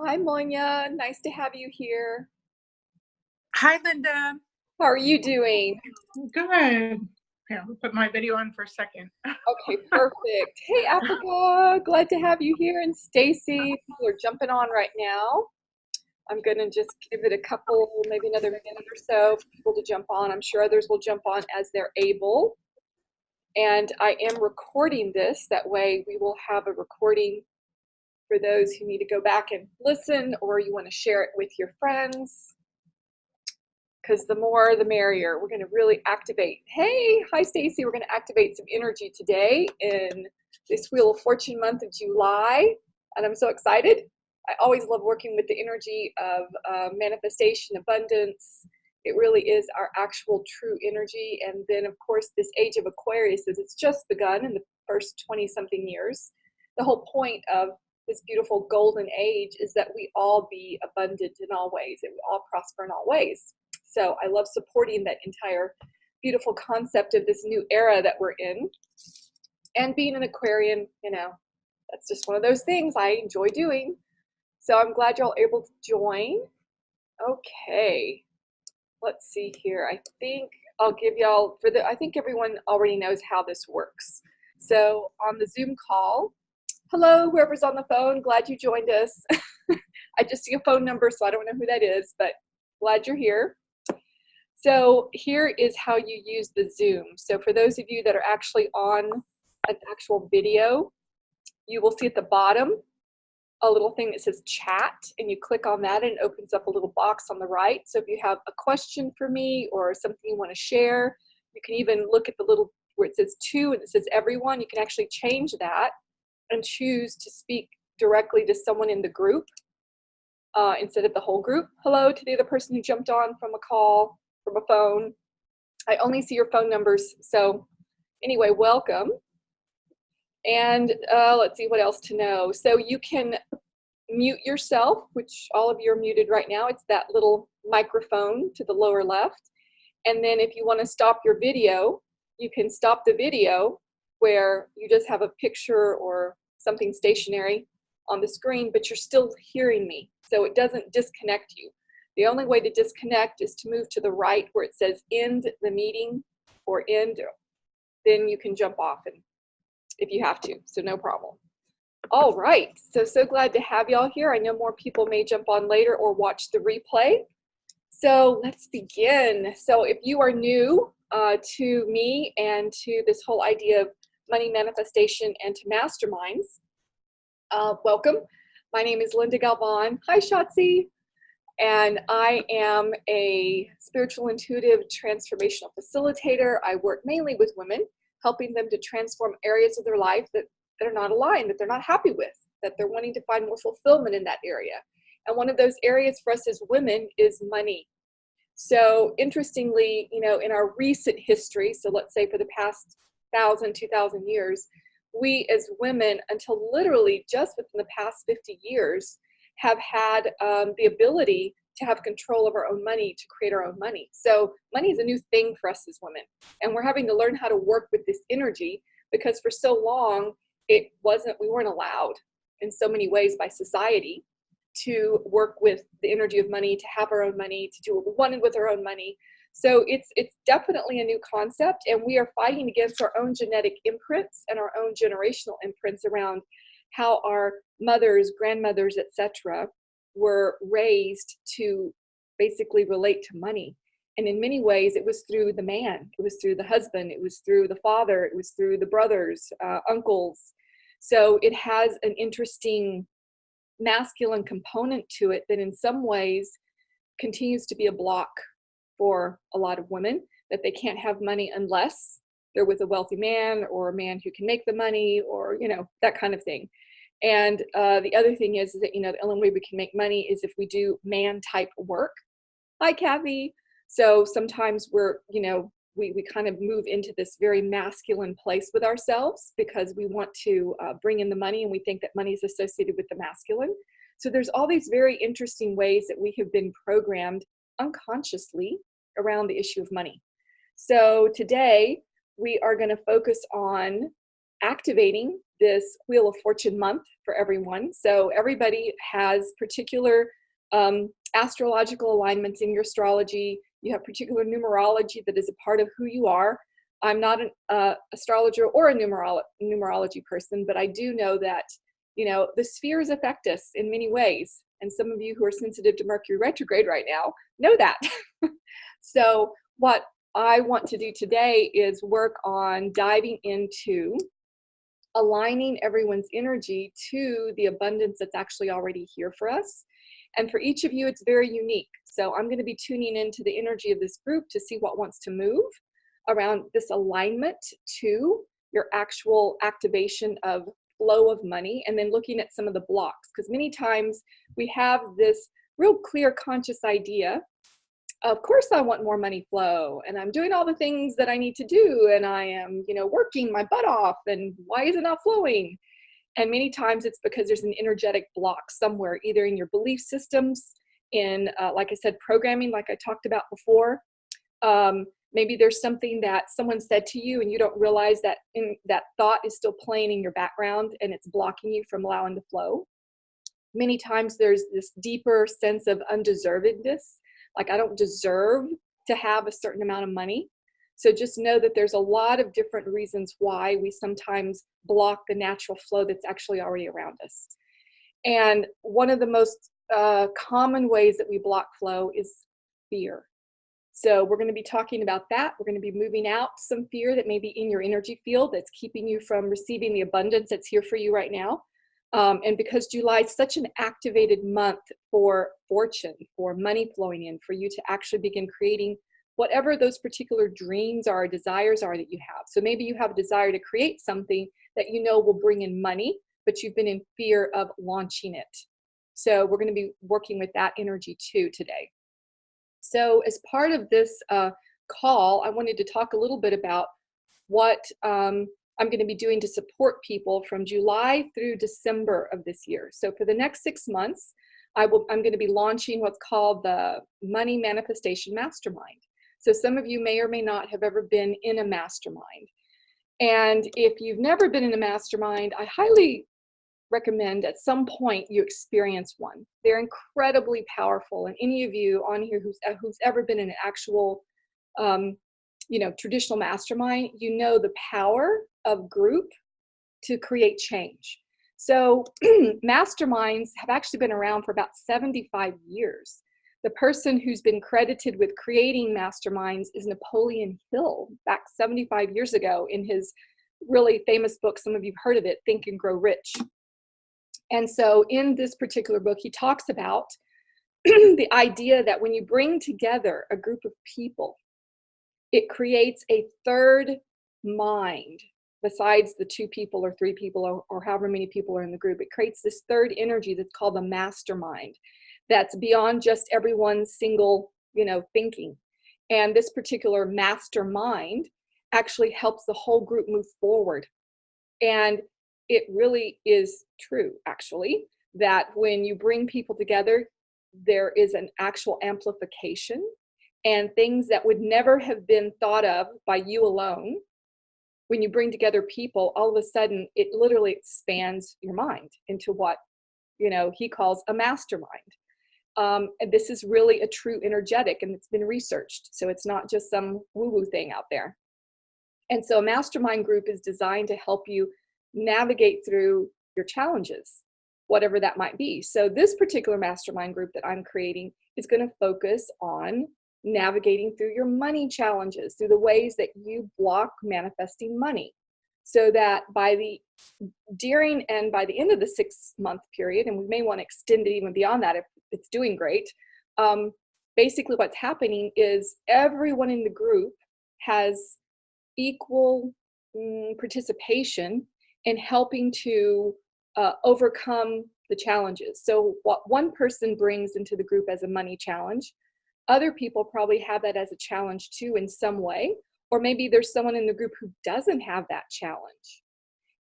Hi, Monya. Nice to have you here. Hi, Linda. How are you doing? Good. Here, I'll put my video on for a second. Okay, perfect. Hey, Africa. Glad to have you here. And Stacy, people are jumping on right now. I'm going to just give it a couple, maybe another minute or so for people to jump on. I'm sure others will jump on as they're able. And I am recording this. That way we will have a recording for those who need to go back and listen, or you want to share it with your friends, because the more the merrier. We're going to really activate. Hey, hi Stacy. We're going to activate some energy today in this Wheel of Fortune month of July, and I'm so excited. I always love working with the energy of manifestation, abundance. It really is our actual true energy. And then, of course, this age of Aquarius, as it's just begun in the first 20 something years. The whole point of this beautiful golden age is that we all be abundant in all ways, that we all prosper in all ways. So I love supporting that entire beautiful concept of this new era that we're in. And being an Aquarian, that's just one of those things I enjoy doing. So I'm glad you're all able to join. Okay, let's see here. I think I'll give y'all, I think everyone already knows how this works. So on the Zoom call, hello, whoever's on the phone, glad you joined us. I just see a phone number, so I don't know who that is, but glad you're here. So here is how you use the Zoom. So for those of you that are actually on an actual video, you will see at the bottom a little thing that says chat, and you click on that and it opens up a little box on the right. So if you have a question for me or something you want to share, you can even look at the little where it says to and it says everyone. You can actually change that and choose to speak directly to someone in the group instead of the whole group. Hello to the other person who jumped on from a call, from a phone. I only see your phone numbers. So anyway, welcome. And let's see what else to know. So you can mute yourself, which all of you are muted right now. It's that little microphone to the lower left. And then if you want to stop your video, you can stop the video where you just have a picture or something stationary on the screen, but you're still hearing me. So it doesn't disconnect you. The only way to disconnect is to move to the right where it says end the meeting or end, then you can jump off and if you have to, so no problem. All right, so glad to have y'all here. I know more people may jump on later or watch the replay. So let's begin. So if you are new to me and to this whole idea of money manifestation and to masterminds, welcome. My name is Linda Galvan. Hi, Shotzi. And I am a spiritual intuitive transformational facilitator. I work mainly with women, helping them to transform areas of their life that are not aligned, that they're not happy with, that they're wanting to find more fulfillment in that area. And one of those areas for us as women is money. So interestingly, in our recent history, so let's say for the past 1,000, 2,000 years, we as women, until literally just within the past 50 years, have had the ability to have control of our own money, to create our own money. So money is a new thing for us as women. And we're having to learn how to work with this energy because for so long, we weren't allowed in so many ways by society to work with the energy of money, to have our own money, to do what we wanted with our own money. So it's definitely a new concept, and we are fighting against our own genetic imprints and our own generational imprints around how our mothers, grandmothers, etc., were raised to basically relate to money. And in many ways, it was through the man, it was through the husband, it was through the father, it was through the brothers, uncles. So it has an interesting masculine component to it that in some ways continues to be a block for a lot of women, that they can't have money unless they're with a wealthy man or a man who can make the money or, that kind of thing. And the other thing is that, the only way we can make money is if we do man type work. Hi, Kathy. So sometimes we kind of move into this very masculine place with ourselves because we want to bring in the money and we think that money is associated with the masculine. So there's all these very interesting ways that we have been programmed unconsciously around the issue of money. So today we are going to focus on activating this Wheel of Fortune month for everyone. So everybody has particular astrological alignments in your astrology. You have particular numerology that is a part of who you are. I'm not an astrologer or a numerology person, but I do know that, you know, the spheres affect us in many ways. And some of you who are sensitive to Mercury retrograde right now know that. So what I want to do today is work on diving into aligning everyone's energy to the abundance that's actually already here for us. And for each of you, it's very unique. So I'm going to be tuning into the energy of this group to see what wants to move around this alignment to your actual activation of flow of money, and then looking at some of the blocks. Because many times we have this real clear conscious idea, of course I want more money flow, and I'm doing all the things that I need to do, and I am, you know, working my butt off, and why is it not flowing? And many times it's because there's an energetic block somewhere, either in your belief systems, in, like I said, programming, like I talked about before. Maybe there's something that someone said to you and you don't realize that that thought is still playing in your background and it's blocking you from allowing the flow. Many times there's this deeper sense of undeservedness, like I don't deserve to have a certain amount of money. So just know that there's a lot of different reasons why we sometimes block the natural flow that's actually already around us. And one of the most common ways that we block flow is fear. So we're going to be talking about that. We're going to be moving out some fear that may be in your energy field that's keeping you from receiving the abundance that's here for you right now. And because July is such an activated month for fortune, for money flowing in, for you to actually begin creating whatever those particular dreams are, desires are that you have. So maybe you have a desire to create something that you know will bring in money, but you've been in fear of launching it. So we're going to be working with that energy too today. So as part of this call, I wanted to talk a little bit about what I'm going to be doing to support people from July through December of this year. So for the next 6 months, I'm going to be launching what's called the Money Manifestation Mastermind. So some of you may or may not have ever been in a mastermind. And if you've never been in a mastermind, I highly recommend at some point you experience one. They're incredibly powerful, and any of you on here who's ever been in an actual traditional mastermind, you know the power of group to create change. So masterminds have actually been around for about 75 years. The person who's been credited with creating masterminds is Napoleon Hill, back 75 years ago in his really famous book. Some of you've heard of it, Think and Grow Rich. And so in this particular book, he talks about the idea that when you bring together a group of people, it creates a third mind besides the 2 people or 3 people or however many people are in the group. It creates this third energy that's called the mastermind, that's beyond just everyone's single, thinking. And this particular mastermind actually helps the whole group move forward. And it really is true, actually, that when you bring people together, there is an actual amplification, and things that would never have been thought of by you alone, when you bring together people, all of a sudden, it literally expands your mind into what, he calls a mastermind. And this is really a true energetic, and it's been researched. So it's not just some woo-woo thing out there. And so a mastermind group is designed to help you navigate through your challenges, whatever that might be. So this particular mastermind group that I'm creating is going to focus on navigating through your money challenges, through the ways that you block manifesting money, so that by the end of the 6-month period, and we may want to extend it even beyond that if it's doing great, basically what's happening is everyone in the group has equal participation in helping to overcome the challenges. So what one person brings into the group as a money challenge, other people probably have that as a challenge too in some way, or maybe there's someone in the group who doesn't have that challenge.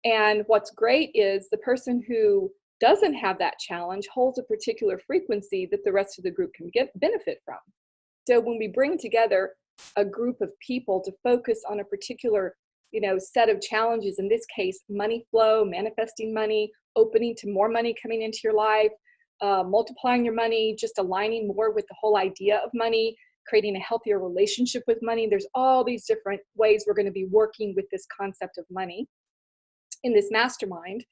And what's great is the person who doesn't have that challenge holds a particular frequency that the rest of the group can benefit from. So when we bring together a group of people to focus on a particular, set of challenges. In this case, money flow, manifesting money, opening to more money coming into your life, multiplying your money, just aligning more with the whole idea of money, creating a healthier relationship with money. There's all these different ways we're going to be working with this concept of money in this mastermind.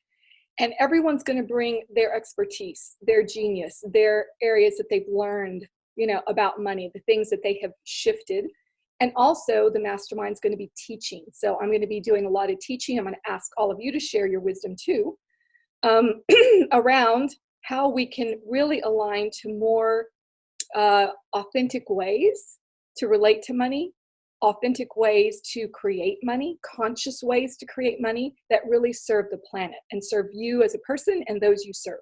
And everyone's going to bring their expertise, their genius, their areas that they've learned, about money, the things that they have shifted. And also the mastermind's going to be teaching. So I'm going to be doing a lot of teaching. I'm going to ask all of you to share your wisdom too, around how we can really align to more authentic ways to relate to money, authentic ways to create money, conscious ways to create money that really serve the planet and serve you as a person and those you serve.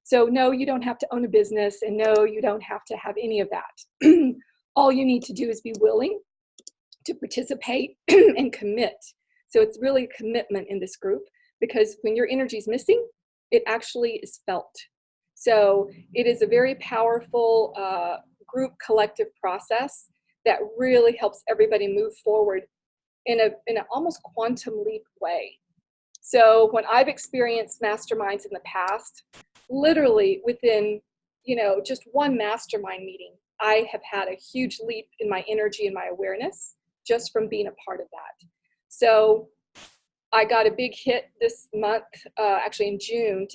So no, you don't have to own a business, and no, you don't have to have any of that. All you need to do is be willing to participate and commit. So it's really a commitment in this group, because when your energy is missing, it actually is felt. So it is a very powerful group collective process that really helps everybody move forward in an almost quantum leap way. So when I've experienced masterminds in the past, literally within, just one mastermind meeting, I have had a huge leap in my energy and my awareness just from being a part of that. So I got a big hit this month, actually in June,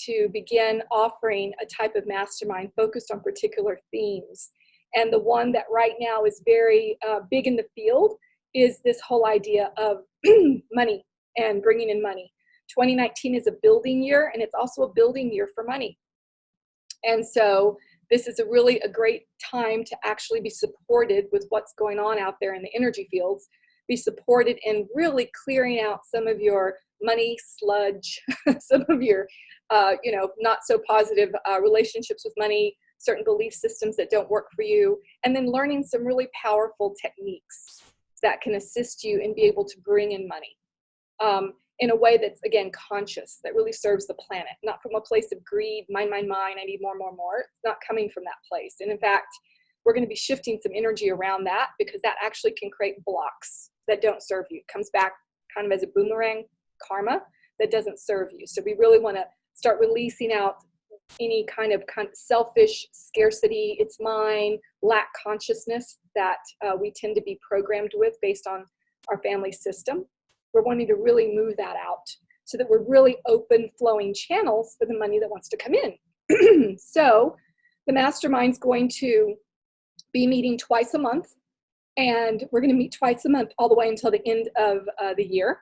to begin offering a type of mastermind focused on particular themes. And the one that right now is very big in the field is this whole idea of money and bringing in money. 2019 is a building year, and it's also a building year for money. And so this is a great time to actually be supported with what's going on out there in the energy fields, be supported in really clearing out some of your money sludge, some of your, not so positive relationships with money, certain belief systems that don't work for you, and then learning some really powerful techniques that can assist you and be able to bring in money in a way that's, again, conscious, that really serves the planet, not from a place of greed, mine, I need more. It's not coming from that place. And in fact, we're going to be shifting some energy around that, because that actually can create blocks that don't serve you. It comes back kind of as a boomerang karma that doesn't serve you. So we really want to start releasing out any kind of selfish scarcity, it's mine, lack consciousness that we tend to be programmed with based on our family system. We're wanting to really move that out so that we're really open flowing channels for the money that wants to come in. So the mastermind's going to be meeting twice a month, and we're going to meet twice a month all the way until the end of the year.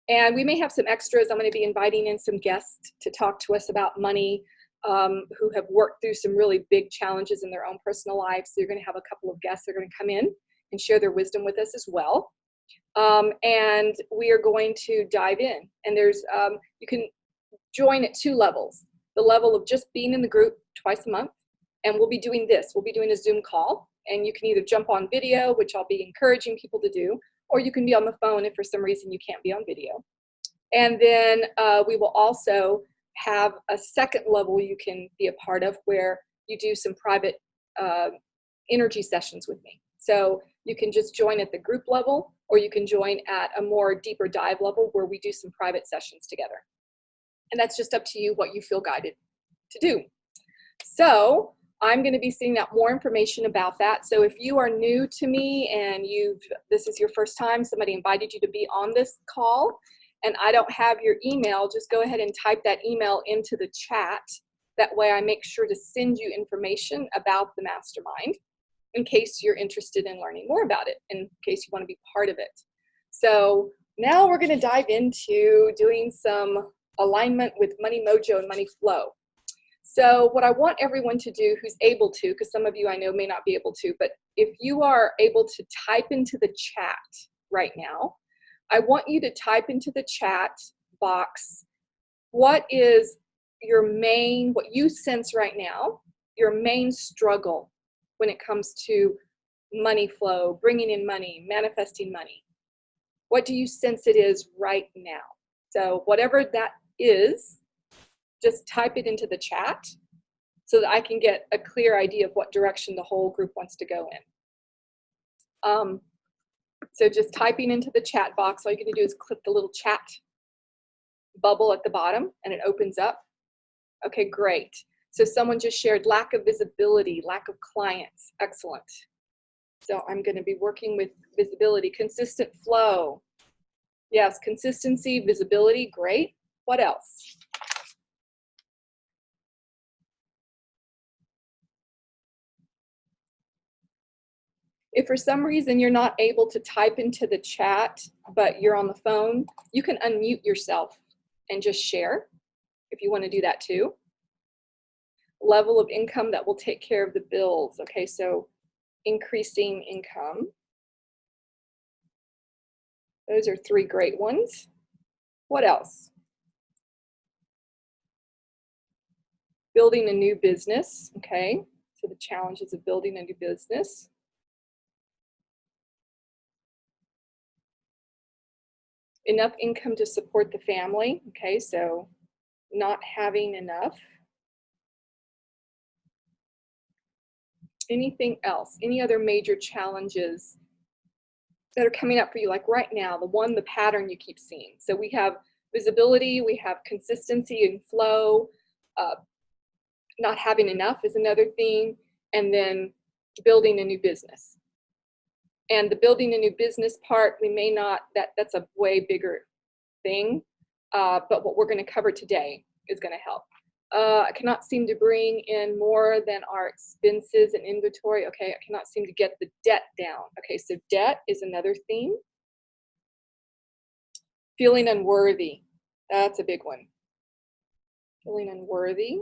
And we may have some extras. I'm going to be inviting in some guests to talk to us about money, who have worked through some really big challenges in their own personal lives. So you're going to have a couple of guests that are going to come in and share their wisdom with us as well. And we are going to dive in. And there's, you can join at two levels. The level of just being in the group twice a month. And we'll be doing this. We'll be doing a Zoom call. And you can either jump on video, which I'll be encouraging people to do, or you can be on the phone if for some reason you can't be on video. And then we will also have a second level you can be a part of, where you do some private energy sessions with me. So you can just join at the group level, or you can join at a more deeper dive level where we do some private sessions together. And that's just up to you what you feel guided to do. So I'm going to be sending out more information about that. So if you are new to me and this is your first time, somebody invited you to be on this call, and I don't have your email, just go ahead and type that email into the chat. That way I make sure to send you information about the mastermind in case you're interested in learning more about it, in case you want to be part of it. So now we're going to dive into doing some alignment with Money Mojo and Money Flow. So what I want everyone to do who's able to, because some of you I know may not be able to, but if you are able to type into the chat right now, I want you to type into the chat box what is what you sense right now, your main struggle when it comes to money flow, bringing in money, manifesting money. What do you sense it is right now? So whatever that is, just type it into the chat so that I can get a clear idea of what direction the whole group wants to go in. So just typing into the chat box, all you're going to do is click the little chat bubble at the bottom and it opens up. Okay, great. So someone just shared lack of visibility, lack of clients. Excellent. So I'm going to be working with visibility, consistent flow. Yes, consistency, visibility, great. What else? If for some reason you're not able to type into the chat, but you're on the phone, you can unmute yourself and just share if you want to do that too. Level of income that will take care of the bills. Okay, so increasing income. Those are three great ones. What else? Building a new business. Okay, so the challenges of building a new business. Enough income to support the family. Okay, so not having enough. Anything else? Any other major challenges that are coming up for you, like right now, the pattern you keep seeing? So we have visibility, we have consistency and flow, not having enough is another thing, and then building a new business. And the building a new business part, we may not, that's a way bigger thing, but what we're going to cover today is going to help. I cannot seem to bring in more than our expenses and inventory. Okay, I cannot seem to get the debt down. Okay, so debt is another theme. Feeling unworthy, that's a big one. Feeling unworthy.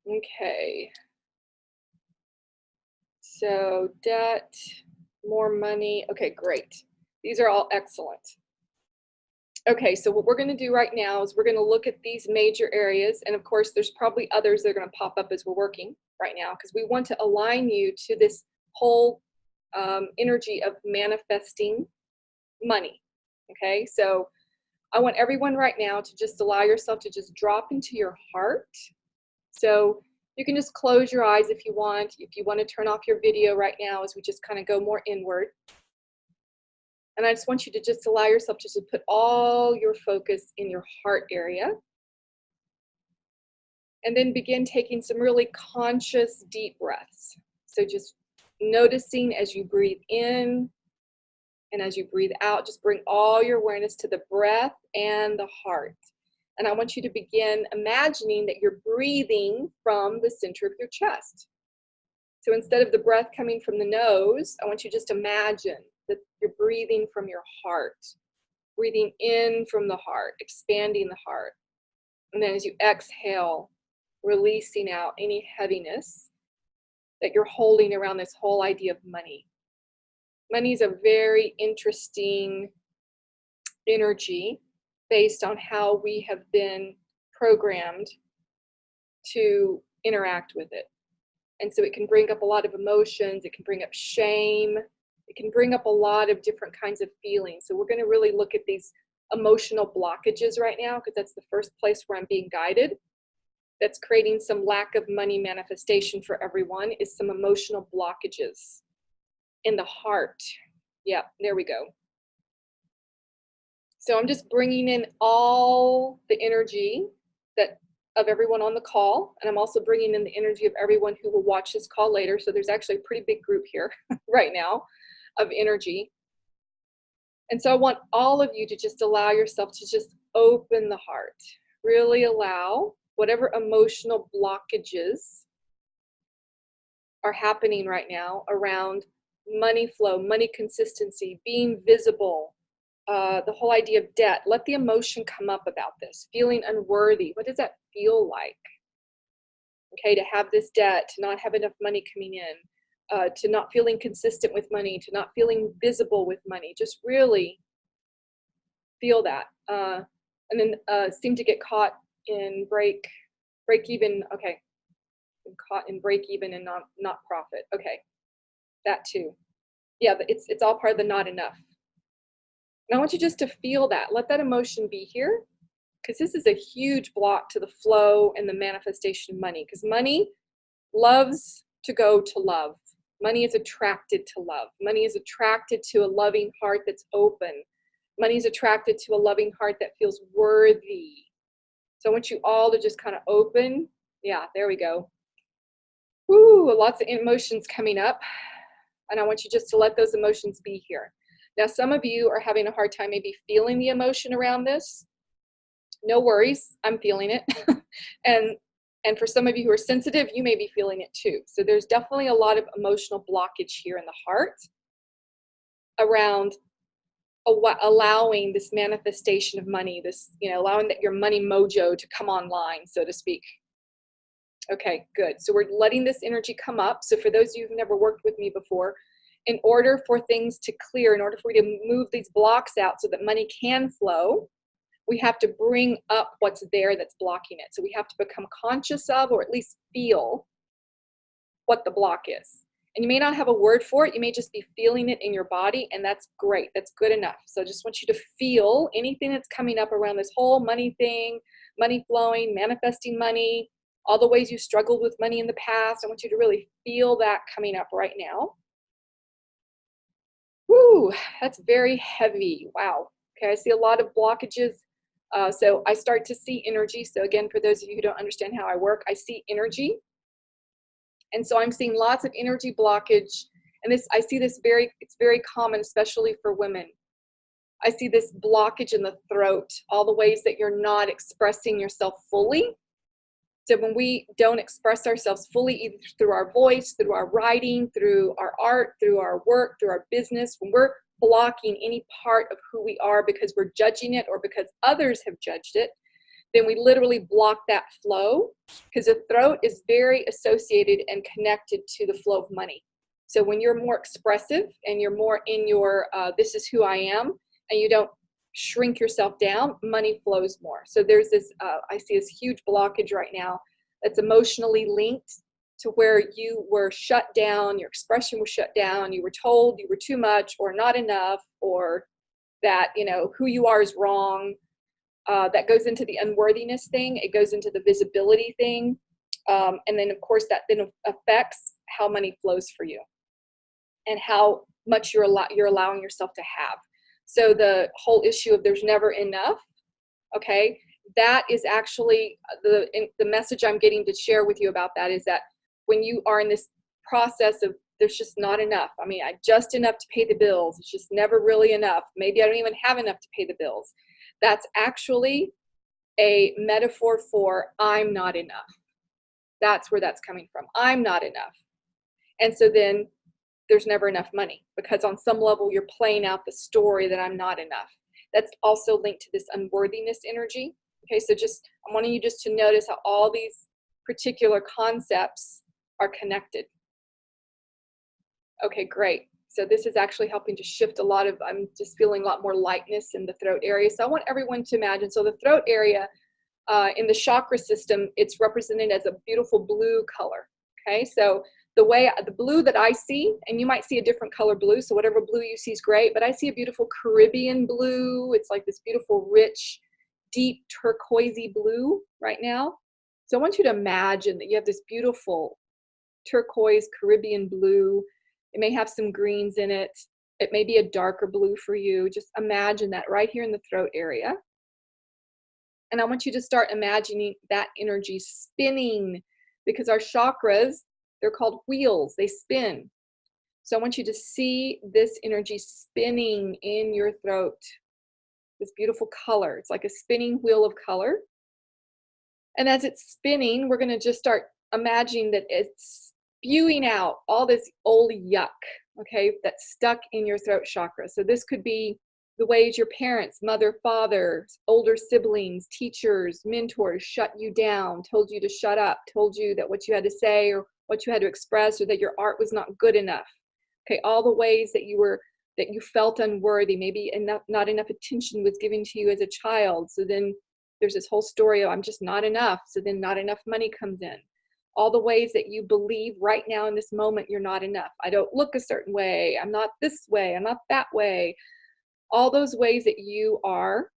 Okay. So debt, more money. Okay, great. These are all excellent. Okay, so what we're going to do right now is we're going to look at these major areas. And of course, there's probably others that are going to pop up as we're working right now, because we want to align you to this whole energy of manifesting money. Okay, so I want everyone right now to just allow yourself to just drop into your heart. So you can just close your eyes if you want. If you want to turn off your video right now as we just kind of go more inward. And I just want you to just allow yourself to just put all your focus in your heart area. And then begin taking some really conscious deep breaths. So just noticing as you breathe in and as you breathe out, just bring all your awareness to the breath and the heart. And I want you to begin imagining that you're breathing from the center of your chest. So instead of the breath coming from the nose, I want you just to imagine that you're breathing from your heart, breathing in from the heart, expanding the heart. And then as you exhale, releasing out any heaviness that you're holding around this whole idea of money. Money is a very interesting energy based on how we have been programmed to interact with it. And so it can bring up a lot of emotions, it can bring up shame, it can bring up a lot of different kinds of feelings. So we're going to really look at these emotional blockages right now, because that's the first place where I'm being guided. That's creating some lack of money manifestation for everyone, is some emotional blockages in the heart. Yeah, there we go. So I'm just bringing in all the energy of everyone on the call, and I'm also bringing in the energy of everyone who will watch this call later. So there's actually a pretty big group here right now of energy. And so I want all of you to just allow yourself to just open the heart. Really allow whatever emotional blockages are happening right now around money flow, money consistency, being visible, the whole idea of debt. Let the emotion come up about this. Feeling unworthy. What does that feel like? Okay, to have this debt, to not have enough money coming in, to not feeling consistent with money, to not feeling visible with money. Just really feel that. And then seem to get caught in break even. Okay, caught in break even and not profit. Okay, that too. Yeah, but it's all part of the not enough. And I want you just to feel that. Let that emotion be here, because this is a huge block to the flow and the manifestation of money, because money loves to go to love. Money is attracted to love. Money is attracted to a loving heart that's open. Money is attracted to a loving heart that feels worthy. So I want you all to just kind of open. Yeah, there we go. Woo, lots of emotions coming up. And I want you just to let those emotions be here. Now, some of you are having a hard time maybe feeling the emotion around this. No worries, I'm feeling it. and for some of you who are sensitive, you may be feeling it too. So there's definitely a lot of emotional blockage here in the heart around allowing this manifestation of money, this, allowing that your money mojo to come online, so to speak. Okay, good. So we're letting this energy come up. So for those of you who've never worked with me before, in order for things to clear, in order for we to move these blocks out so that money can flow, we have to bring up what's there that's blocking it. So we have to become conscious of, or at least feel what the block is. And you may not have a word for it. You may just be feeling it in your body, and that's great. That's good enough. So I just want you to feel anything that's coming up around this whole money thing, money flowing, manifesting money, all the ways you struggled with money in the past. I want you to really feel that coming up right now. Woo, that's very heavy. Wow. Okay, I see a lot of blockages. So I start to see energy. So again, for those of you who don't understand how I work, I see energy. And so I'm seeing lots of energy blockage. And I see this it's very common, especially for women. I see this blockage in the throat, all the ways that you're not expressing yourself fully. So when we don't express ourselves fully, either through our voice, through our writing, through our art, through our work, through our business, when we're blocking any part of who we are because we're judging it or because others have judged it, then we literally block that flow, because the throat is very associated and connected to the flow of money. So when you're more expressive and you're more in your this is who I am, and you don't shrink yourself down, money flows more. So there's this, I see this huge blockage right now that's emotionally linked to where you were shut down, your expression was shut down, you were told you were too much or not enough, or that, who you are is wrong. That goes into the unworthiness thing. It goes into the visibility thing. And then, of course, that then affects how money flows for you and how much you're allowing yourself to have. So the whole issue of there's never enough, okay, that is actually the message I'm getting to share with you about that is that when you are in this process of there's just not enough. I mean, just enough to pay the bills. It's just never really enough. Maybe I don't even have enough to pay the bills. That's actually a metaphor for I'm not enough. That's where that's coming from. I'm not enough. And so then there's never enough money, because on some level you're playing out the story that I'm not enough. That's also linked to this unworthiness energy. Okay, so I'm wanting you just to notice how all these particular concepts are connected. Okay, great. So this is actually helping to shift I'm just feeling a lot more lightness in the throat area. So I want everyone to imagine, so the throat area in the chakra system, it's represented as a beautiful blue color. Okay, so the blue that I see, and you might see a different color blue, so whatever blue you see is great, but I see a beautiful Caribbean blue. It's like this beautiful, rich, deep turquoisey blue right now. So I want you to imagine that you have this beautiful turquoise Caribbean blue. It may have some greens in it. It may be a darker blue for you. Just imagine that right here in the throat area. And I want you to start imagining that energy spinning, because our chakras, they're called wheels, they spin. So I want you to see this energy spinning in your throat, this beautiful color. It's like a spinning wheel of color. And as it's spinning, we're going to just start imagining that it's spewing out all this old yuck, okay, that's stuck in your throat chakra. So this could be the ways your parents, mother, father, older siblings, teachers, mentors shut you down, told you to shut up, told you that what you had to say or what you had to express, or that your art was not good enough. Okay, all the ways that you felt unworthy, maybe not enough attention was given to you as a child. So then there's this whole story of I'm just not enough. So then not enough money comes in. All the ways that you believe right now in this moment you're not enough. I don't look a certain way. I'm not this way. I'm not that way. All those ways that you are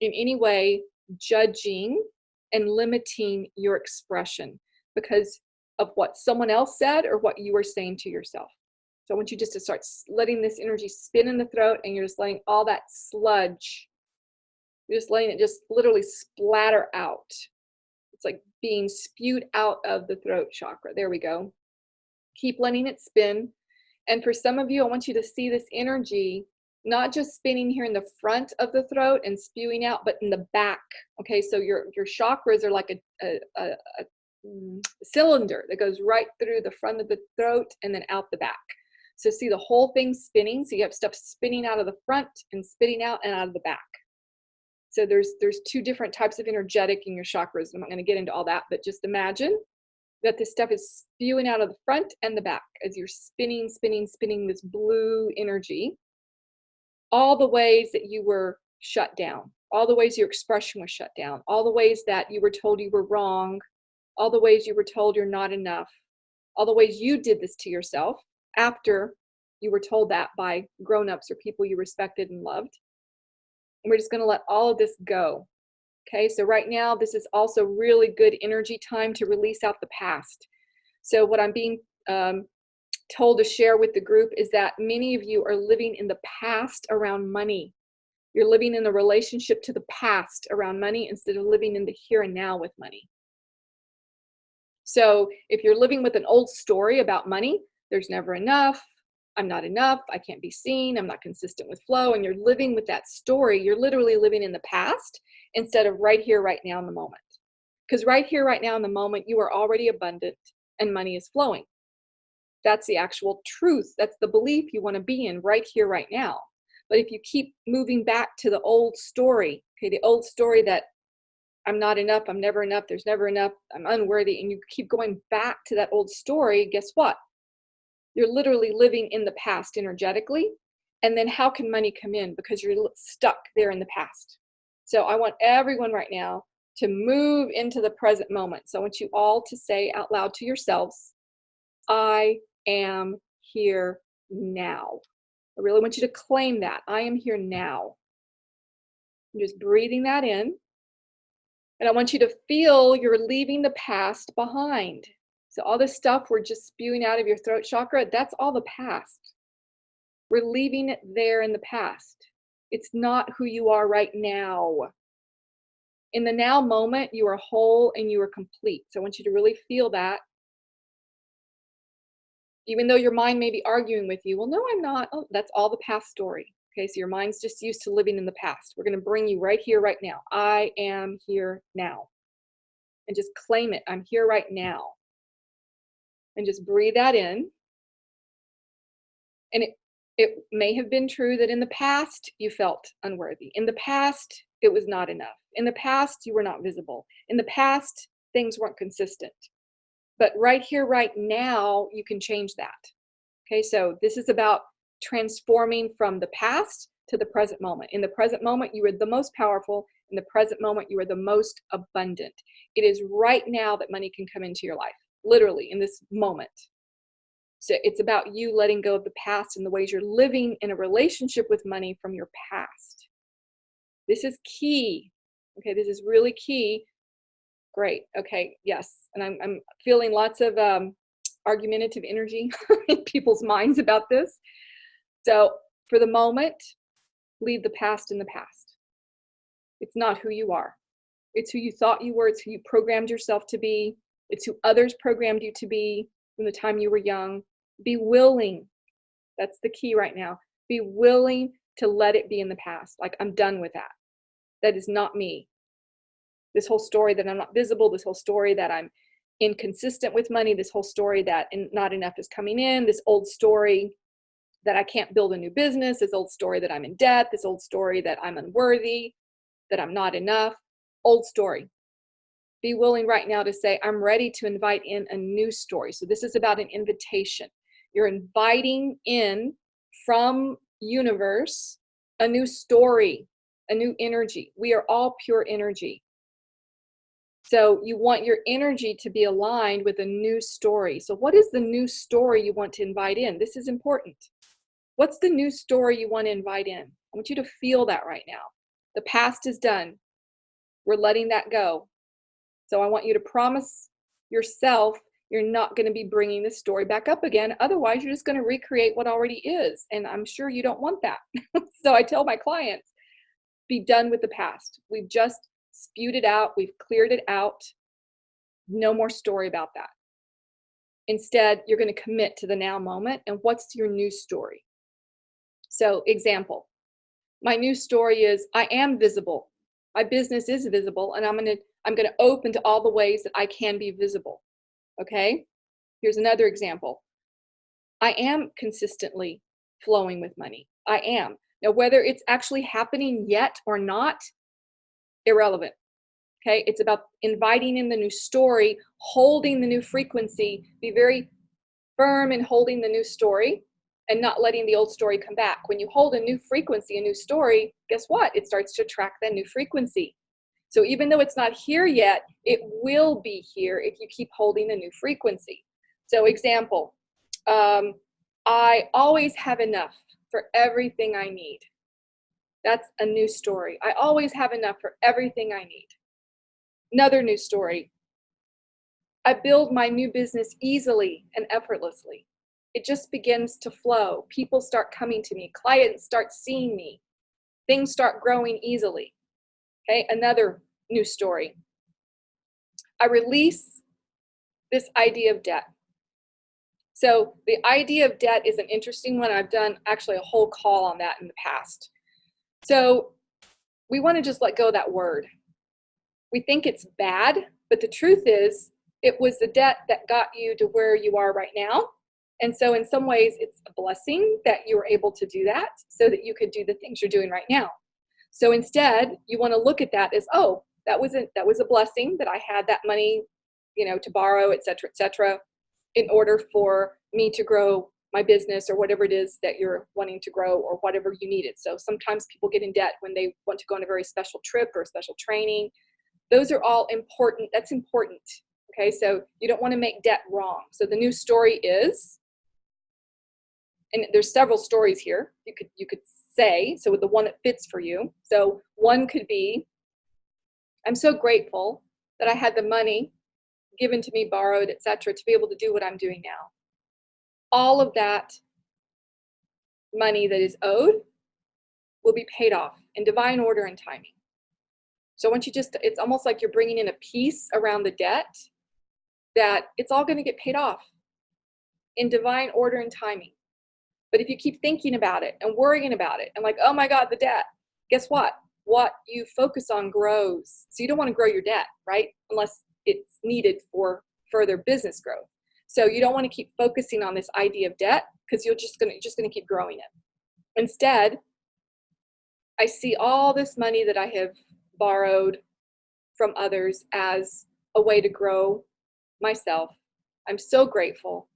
in any way judging and limiting your expression, because of what someone else said or what you were saying to yourself. So I want you just to start letting this energy spin in the throat, and you're just letting all that sludge, you're just letting it just literally splatter out. It's like being spewed out of the throat chakra. There we go. Keep letting it spin. And for some of you, I want you to see this energy not just spinning here in the front of the throat and spewing out, but in the back. Okay, so your chakras are like a cylinder that goes right through the front of the throat and then out the back. So see the whole thing spinning. So you have stuff spinning out of the front and spitting out and out of the back. So there's two different types of energetic in your chakras. I'm not going to get into all that, but just imagine that this stuff is spewing out of the front and the back as you're spinning this blue energy. All the ways that you were shut down, all the ways your expression was shut down, all the ways that you were told you were wrong, all the ways you were told you're not enough, all the ways you did this to yourself after you were told that by grown-ups or people you respected and loved. And we're just going to let all of this go. Okay, so right now, this is also really good energy time to release out the past. So what I'm being told to share with the group is that many of you are living in the past around money. You're living in a relationship to the past around money instead of living in the here and now with money. So if you're living with an old story about money, there's never enough, I'm not enough, I can't be seen, I'm not consistent with flow, and you're living with that story, you're literally living in the past instead of right here, right now in the moment. Because right here, right now in the moment, you are already abundant and money is flowing. That's the actual truth. That's the belief you want to be in right here, right now. But if you keep moving back to the old story, okay, the old story that I'm not enough, I'm never enough, there's never enough, I'm unworthy, and you keep going back to that old story, guess what? You're literally living in the past energetically. And then how can money come in? Because you're stuck there in the past. So I want everyone right now to move into the present moment. So I want you all to say out loud to yourselves, I am here now. I really want you to claim that. I am here now. I'm just breathing that in. And I want you to feel you're leaving the past behind. So all this stuff we're just spewing out of your throat chakra, that's all the past. We're leaving it there in the past. It's not who you are right now. In the now moment, you are whole and you are complete. So I want you to really feel that. Even though your mind may be arguing with you, well, no, I'm not. Oh, that's all the past story. Okay, so your mind's just used to living in the past. We're going to bring you right here, right now. I am here now. And just claim it. I'm here right now. And just breathe that in. And it may have been true that in the past you felt unworthy. In the past, it was not enough. In the past, you were not visible. In the past, things weren't consistent. But right here, right now, you can change that. Okay, so this is about transforming from the past to the present moment. In the present moment, you are the most powerful. In the present moment, you are the most abundant. It is right now that money can come into your life, literally in this moment. So it's about you letting go of the past and the ways you're living in a relationship with money from your past. This is key. Okay, this is really key. Great. Okay, yes. And I'm feeling lots of argumentative energy in people's minds about this. So for the moment, leave the past in the past. It's not who you are. It's who you thought you were. It's who you programmed yourself to be. It's who others programmed you to be from the time you were young. Be willing. That's the key right now. Be willing to let it be in the past. Like, I'm done with that. That is not me. This whole story that I'm not visible, this whole story that I'm inconsistent with money, this whole story that not enough is coming in, this old story that I can't build a new business, this old story that I'm in debt, this old story that I'm unworthy, that I'm not enough, old story. Be willing right now to say, I'm ready to invite in a new story. So this is about an invitation. You're inviting in from universe a new story, a new energy. We are all pure energy. So you want your energy to be aligned with a new story. So what is the new story you want to invite in? This is important. What's the new story you want to invite in? I want you to feel that right now. The past is done. We're letting that go. So I want you to promise yourself You're not going to be bringing the story back up again. Otherwise, you're just going to recreate what already is. And I'm sure you don't want that. So I tell my clients, be done with the past. We've just spewed it out. We've cleared it out. No more story about that. Instead, you're going to commit to the now moment. And what's your new story? So example, my new story is I am visible. My business is visible, and I'm going to open to all the ways that I can be visible. Okay? Here's another example. I am consistently flowing with money. I am. Now, whether it's actually happening yet or not, irrelevant. Okay? It's about inviting in the new story, holding the new frequency, be very firm in holding the new story and not letting the old story come back. When you hold a new frequency, a new story, guess what? It starts to attract that new frequency. So even though it's not here yet, it will be here if you keep holding the new frequency. So example, I always have enough for everything I need. That's a new story. I always have enough for everything I need. Another new story. I build my new business easily and effortlessly. It just begins to flow. People start coming to me. Clients start seeing me. Things start growing easily. Okay, another new story. I release this idea of debt. So the idea of debt is an interesting one. I've done actually a whole call on that in the past. So we want to just let go of that word. We think it's bad, but the truth is it was the debt that got you to where you are right now. And so in some ways it's a blessing that you were able to do that so that you could do the things you're doing right now. So instead, you want to look at that as, oh, that was a blessing that I had that money, to borrow, et cetera, in order for me to grow my business or whatever it is that you're wanting to grow or whatever you needed. So sometimes people get in debt when they want to go on a very special trip or a special training. Those are all important. That's important. Okay, so you don't want to make debt wrong. So the new story is, and there's several stories here you could say, so with the one that fits for you. So one could be, I'm so grateful that I had the money given to me, borrowed, etc., to be able to do what I'm doing now. All of that money that is owed will be paid off in divine order and timing. So once it's almost like you're bringing in a peace around the debt that it's all going to get paid off in divine order and timing. But if you keep thinking about it and worrying about it and like, oh my God, the debt, guess what? What you focus on grows. So you don't want to grow your debt, right? Unless it's needed for further business growth. So you don't want to keep focusing on this idea of debt because you're just going to keep growing it. Instead, I see all this money that I have borrowed from others as a way to grow myself. I'm so grateful.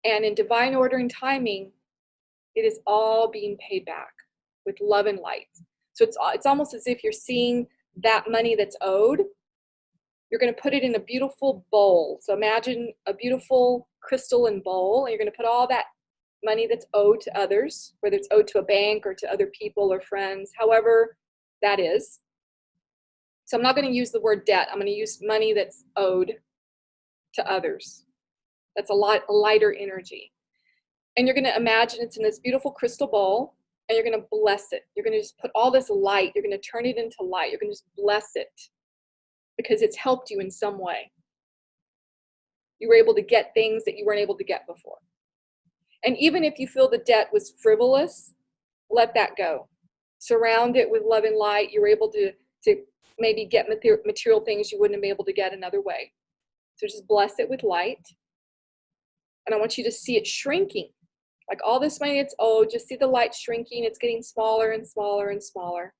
And in divine order and timing, it is all being paid back with love and light. So it's almost as if you're seeing that money that's owed. You're going to put it in a beautiful bowl. So imagine a beautiful crystalline bowl, and you're going to put all that money that's owed to others, whether it's owed to a bank or to other people or friends, however that is. So I'm not going to use the word debt. I'm going to use money that's owed to others. That's a lighter energy. And you're going to imagine it's in this beautiful crystal bowl, and you're going to bless it. You're going to just put all this light. You're going to turn it into light. You're going to just bless it because it's helped you in some way. You were able to get things that you weren't able to get before. And even if you feel the debt was frivolous, let that go. Surround it with love and light. You're able to maybe get material things you wouldn't have been able to get another way. So just bless it with light. And I want you to see it shrinking. Like all this money it's owed, just see the light shrinking. It's getting smaller and smaller and smaller.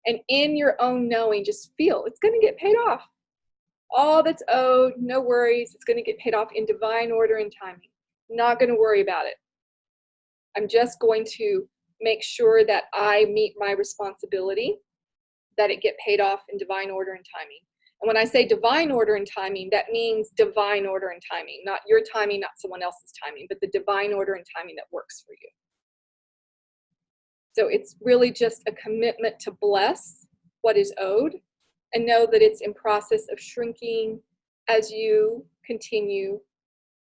And in your own knowing, just feel it's going to get paid off. All that's owed, no worries. It's going to get paid off in divine order and timing. Not going to worry about it. I'm just going to make sure that I meet my responsibility, that it get paid off in divine order and timing. And when I say divine order and timing, that means divine order and timing, not your timing, not someone else's timing, but the divine order and timing that works for you. So it's really just a commitment to bless what is owed and know that it's in process of shrinking as you continue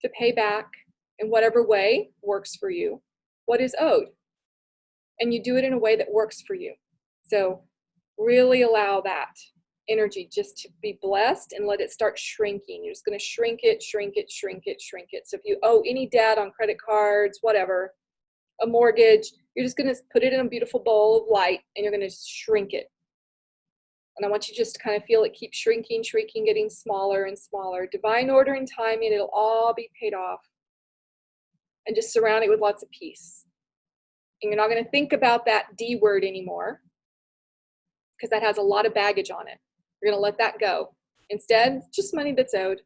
to pay back in whatever way works for you what is owed. And you do it in a way that works for you. So really allow that energy just to be blessed and let it start shrinking. You're just going to shrink it, shrink it, shrink it, shrink it. So if you owe any debt on credit cards, whatever, a mortgage, you're just going to put it in a beautiful bowl of light and you're going to shrink it. And I want you just to kind of feel it keep shrinking, shrinking, getting smaller and smaller. Divine order and timing, it'll all be paid off. And just surround it with lots of peace. And you're not going to think about that D word anymore because that has a lot of baggage on it. You're going to let that go. Instead, just money that's owed.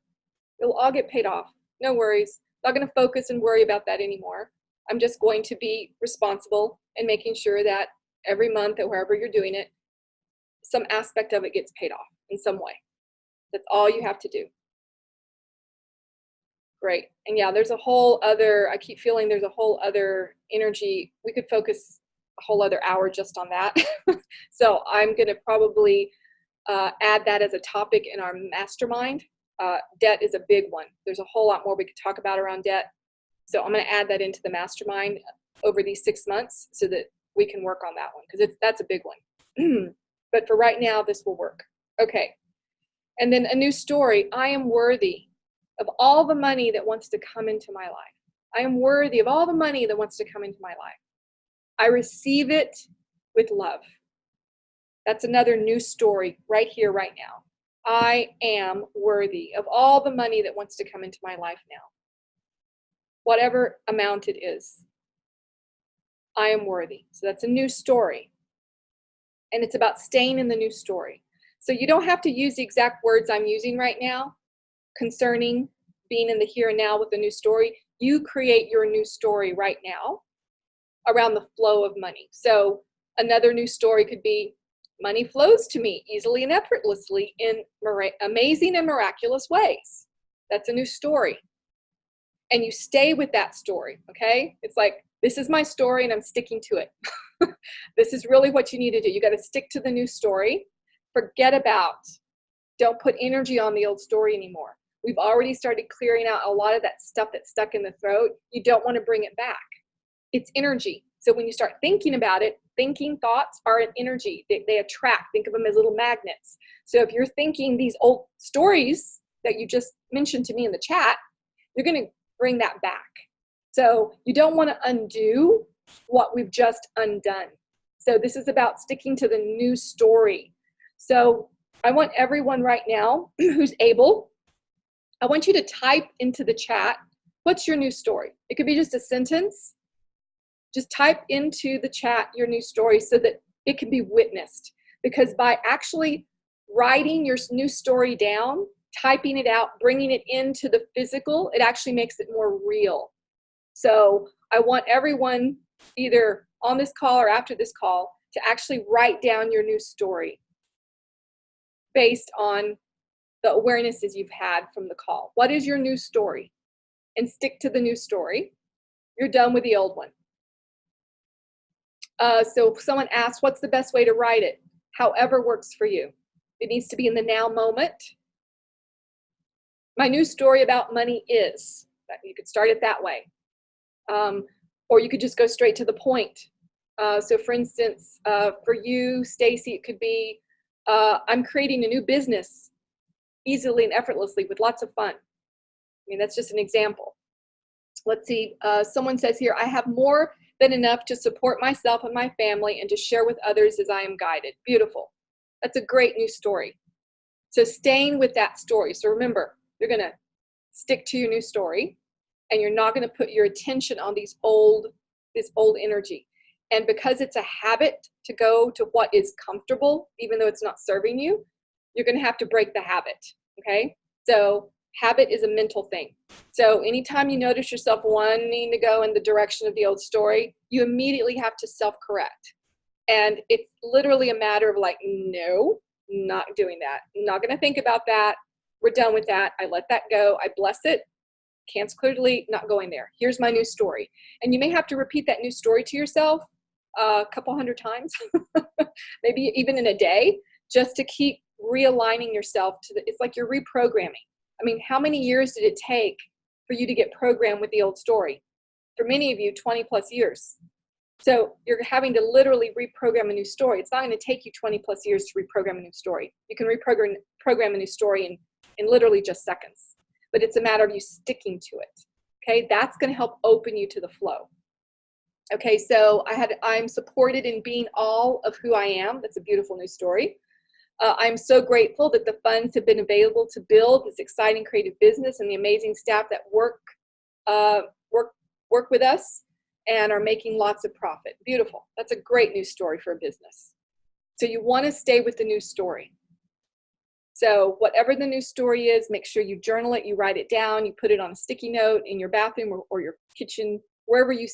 It'll all get paid off. No worries. Not going to focus and worry about that anymore. I'm just going to be responsible and making sure that every month or wherever you're doing it, some aspect of it gets paid off in some way. That's all you have to do. Great. And yeah, there's a whole other, I keep feeling there's a whole other energy. We could focus a whole other hour just on that. So I'm going to probably add that as a topic in our mastermind. Debt is a big one. There's a whole lot more we could talk about around debt. So I'm going to add that into the mastermind over these 6 months so that we can work on that one because that's a big one. But for right now, this will work. Okay. And then a new story. I am worthy of all the money that wants to come into my life. I am worthy of all the money that wants to come into my life. I receive it with love. That's another new story right here, right now. I am worthy of all the money that wants to come into my life now. Whatever amount it is. I am worthy. So that's a new story. And it's about staying in the new story. So you don't have to use the exact words I'm using right now concerning being in the here and now with a new story. You create your new story right now around the flow of money. So another new story could be money flows to me easily and effortlessly in amazing and miraculous ways. That's a new story. And you stay with that story, okay? It's like, this is my story and I'm sticking to it. This is really what you need to do. You got to stick to the new story. Forget about, don't put energy on the old story anymore. We've already started clearing out a lot of that stuff that's stuck in the throat. You don't want to bring it back. It's energy. So when you start thinking about it, thinking thoughts are an energy. They attract. Think of them as little magnets. So if you're thinking these old stories that you just mentioned to me in the chat, you're going to bring that back. So you don't want to undo what we've just undone. So this is about sticking to the new story. So I want everyone right now who's able, I want you to type into the chat, what's your new story? It could be just a sentence. Just type into the chat your new story so that it can be witnessed. Because by actually writing your new story down, typing it out, bringing it into the physical, it actually makes it more real. So I want everyone either on this call or after this call to actually write down your new story based on the awarenesses you've had from the call. What is your new story? And stick to the new story. You're done with the old one. So someone asked, what's the best way to write it? However works for you. It needs to be in the now moment. My new story about money is, you could start it that way. Or you could just go straight to the point. So for instance, for you, Stacy, it could be, I'm creating a new business easily and effortlessly with lots of fun. I mean, that's just an example. Let's see, someone says here, I have more than enough to support myself and my family and to share with others as I am guided. Beautiful. That's a great new story. So staying with that story. So remember, you're going to stick to your new story and you're not going to put your attention on this old energy. And because it's a habit to go to what is comfortable, even though it's not serving you, you're going to have to break the habit. Okay. So habit is a mental thing. So anytime you notice yourself wanting to go in the direction of the old story, you immediately have to self-correct. And it's literally a matter of like, no, not doing that. I'm not going to think about that. We're done with that. I let that go. I bless it. Cancel, clear, delete, not going there. Here's my new story. And you may have to repeat that new story to yourself a couple hundred times, maybe even in a day, just to keep realigning yourself to it's like you're reprogramming. I mean, how many years did it take for you to get programmed with the old story? For many of you, 20 plus years. So you're having to literally reprogram a new story. It's not going to take you 20 plus years to reprogram a new story. You can reprogram a new story in literally just seconds, but it's a matter of you sticking to it. Okay, that's going to help open you to the flow. Okay, so I'm supported in being all of who I am. That's a beautiful new story. I'm so grateful that the funds have been available to build this exciting creative business and the amazing staff that work with us and are making lots of profit. Beautiful. That's a great news story for a business. So you want to stay with the news story. So whatever the news story is, make sure you journal it, you write it down, you put it on a sticky note in your bathroom or your kitchen, wherever you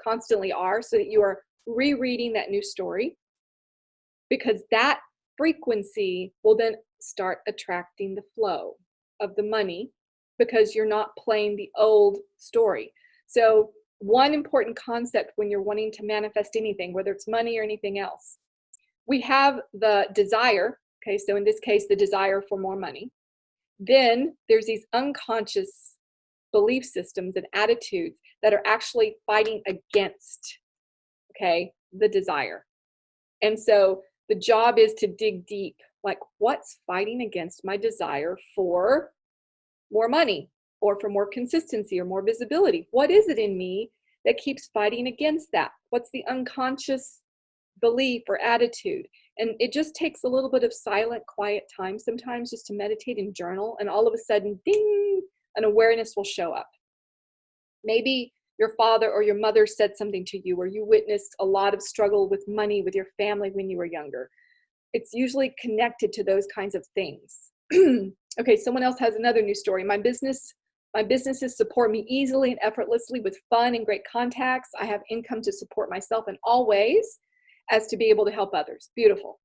constantly are, so that you are rereading that news story, because that frequency will then start attracting the flow of the money, because you're not playing the old story. So one important concept when you're wanting to manifest anything, whether it's money or anything else, we have the desire. Okay, so in this case, the desire for more money. Then there's these unconscious belief systems and attitudes that are actually fighting against, okay, the desire. And so the job is to dig deep, like what's fighting against my desire for more money or for more consistency or more visibility? What is it in me that keeps fighting against that? What's the unconscious belief or attitude? And it just takes a little bit of silent, quiet time sometimes just to meditate and journal, and all of a sudden, ding, an awareness will show up. Maybe your father or your mother said something to you, or you witnessed a lot of struggle with money with your family when you were younger. It's usually connected to those kinds of things. Okay, someone else has another new story. My businesses support me easily and effortlessly with fun and great contacts. I have income to support myself in all ways as to be able to help others. Beautiful.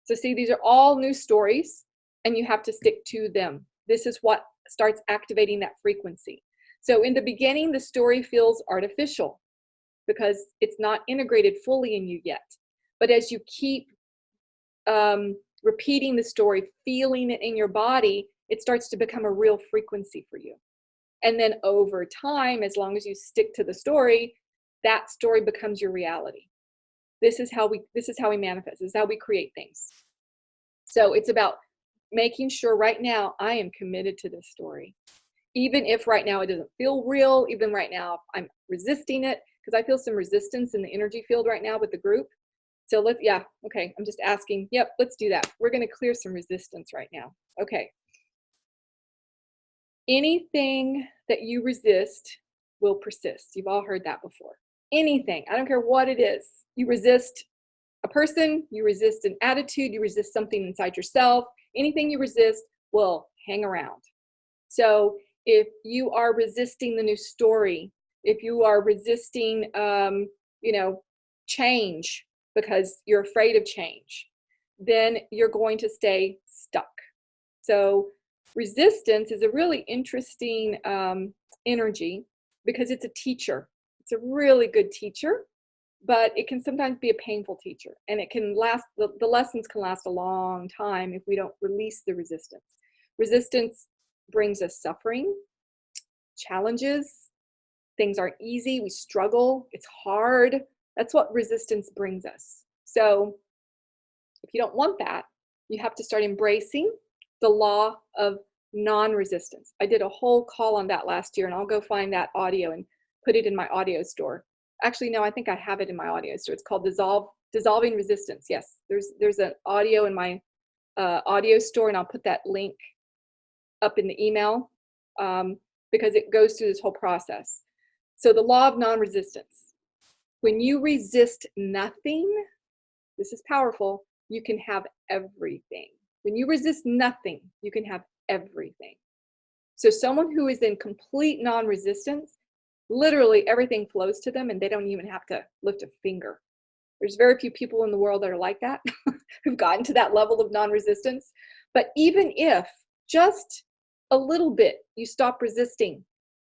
So see, these are all new stories, and you have to stick to them. This is what starts activating that frequency. So in the beginning, the story feels artificial because it's not integrated fully in you yet. But as you keep repeating the story, feeling it in your body, it starts to become a real frequency for you. And then over time, as long as you stick to the story, that story becomes your reality. This is how we manifest. This is how we create things. So it's about making sure right now I am committed to this story. Even if right now it doesn't feel real, even right now I'm resisting it, because I feel some resistance in the energy field right now with the group. So I'm just asking, yep, let's do that. We're going to clear some resistance right now. Okay. Anything that you resist will persist. You've all heard that before. Anything, I don't care what it is. You resist a person, you resist an attitude, you resist something inside yourself. Anything you resist will hang around. So if you are resisting the new story, if you are resisting, change because you're afraid of change, then you're going to stay stuck. So resistance is a really interesting energy because it's a teacher. It's a really good teacher, but it can sometimes be a painful teacher, and it can last, the lessons can last a long time if we don't release the resistance. Resistance brings us suffering, challenges, things aren't easy, we struggle, it's hard. That's what resistance brings us. So if you don't want that, you have to start embracing the law of non-resistance. I did a whole call on that last year, and I'll go find that audio and put it in my audio store. Actually, no, I think I have it in my audio store. It's called Dissolving Resistance. Yes, there's an audio in my audio store, and I'll put that link up in the email because it goes through this whole process. So the law of non-resistance. When you resist nothing, this is powerful, you can have everything. When you resist nothing, you can have everything. So someone who is in complete non-resistance, literally everything flows to them and they don't even have to lift a finger. There's very few people in the world that are like that, who've gotten to that level of non-resistance. But even if just a little bit you stop resisting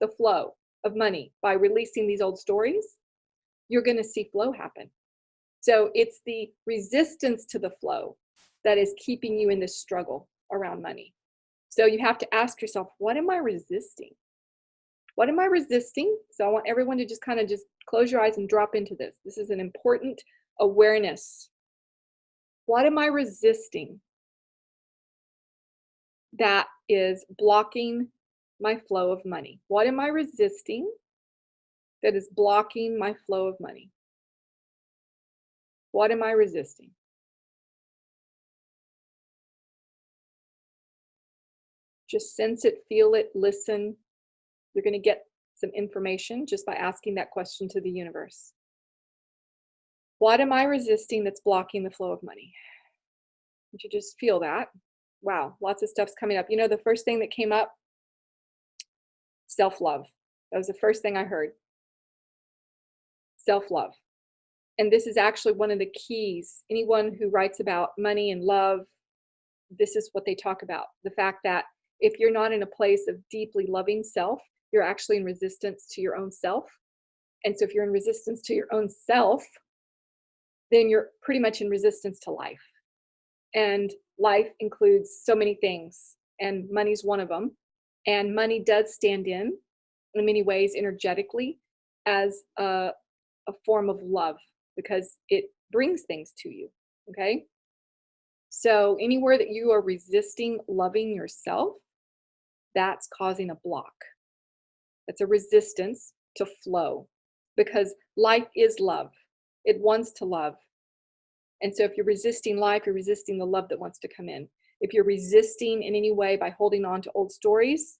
the flow of money by releasing these old stories, you're going to see flow happen. So it's the resistance to the flow that is keeping you in this struggle around money. So you have to ask yourself, what am I resisting? What am I resisting? So I want everyone to just kind of just close your eyes and drop into this. This is an important awareness. What am I resisting that is blocking my flow of money? What am I resisting that is blocking my flow of money? What am I resisting? Just sense it, feel it, listen. You're going to get some information just by asking that question to the universe. What am I resisting that's blocking the flow of money? Would you just feel that? Wow, lots of stuff's coming up. You know, the first thing that came up, self-love. That was the first thing I heard. Self-love. And this is actually one of the keys. Anyone who writes about money and love, this is what they talk about. The fact that if you're not in a place of deeply loving self, you're actually in resistance to your own self. And so if you're in resistance to your own self, then you're pretty much in resistance to life. And life includes so many things, and money's one of them. And money does stand in many ways energetically as a form of love, because it brings things to you, okay? So anywhere that you are resisting loving yourself, that's causing a block. That's a resistance to flow, because life is love. It wants to love. And so if you're resisting life, you're resisting the love that wants to come in. If you're resisting in any way by holding on to old stories,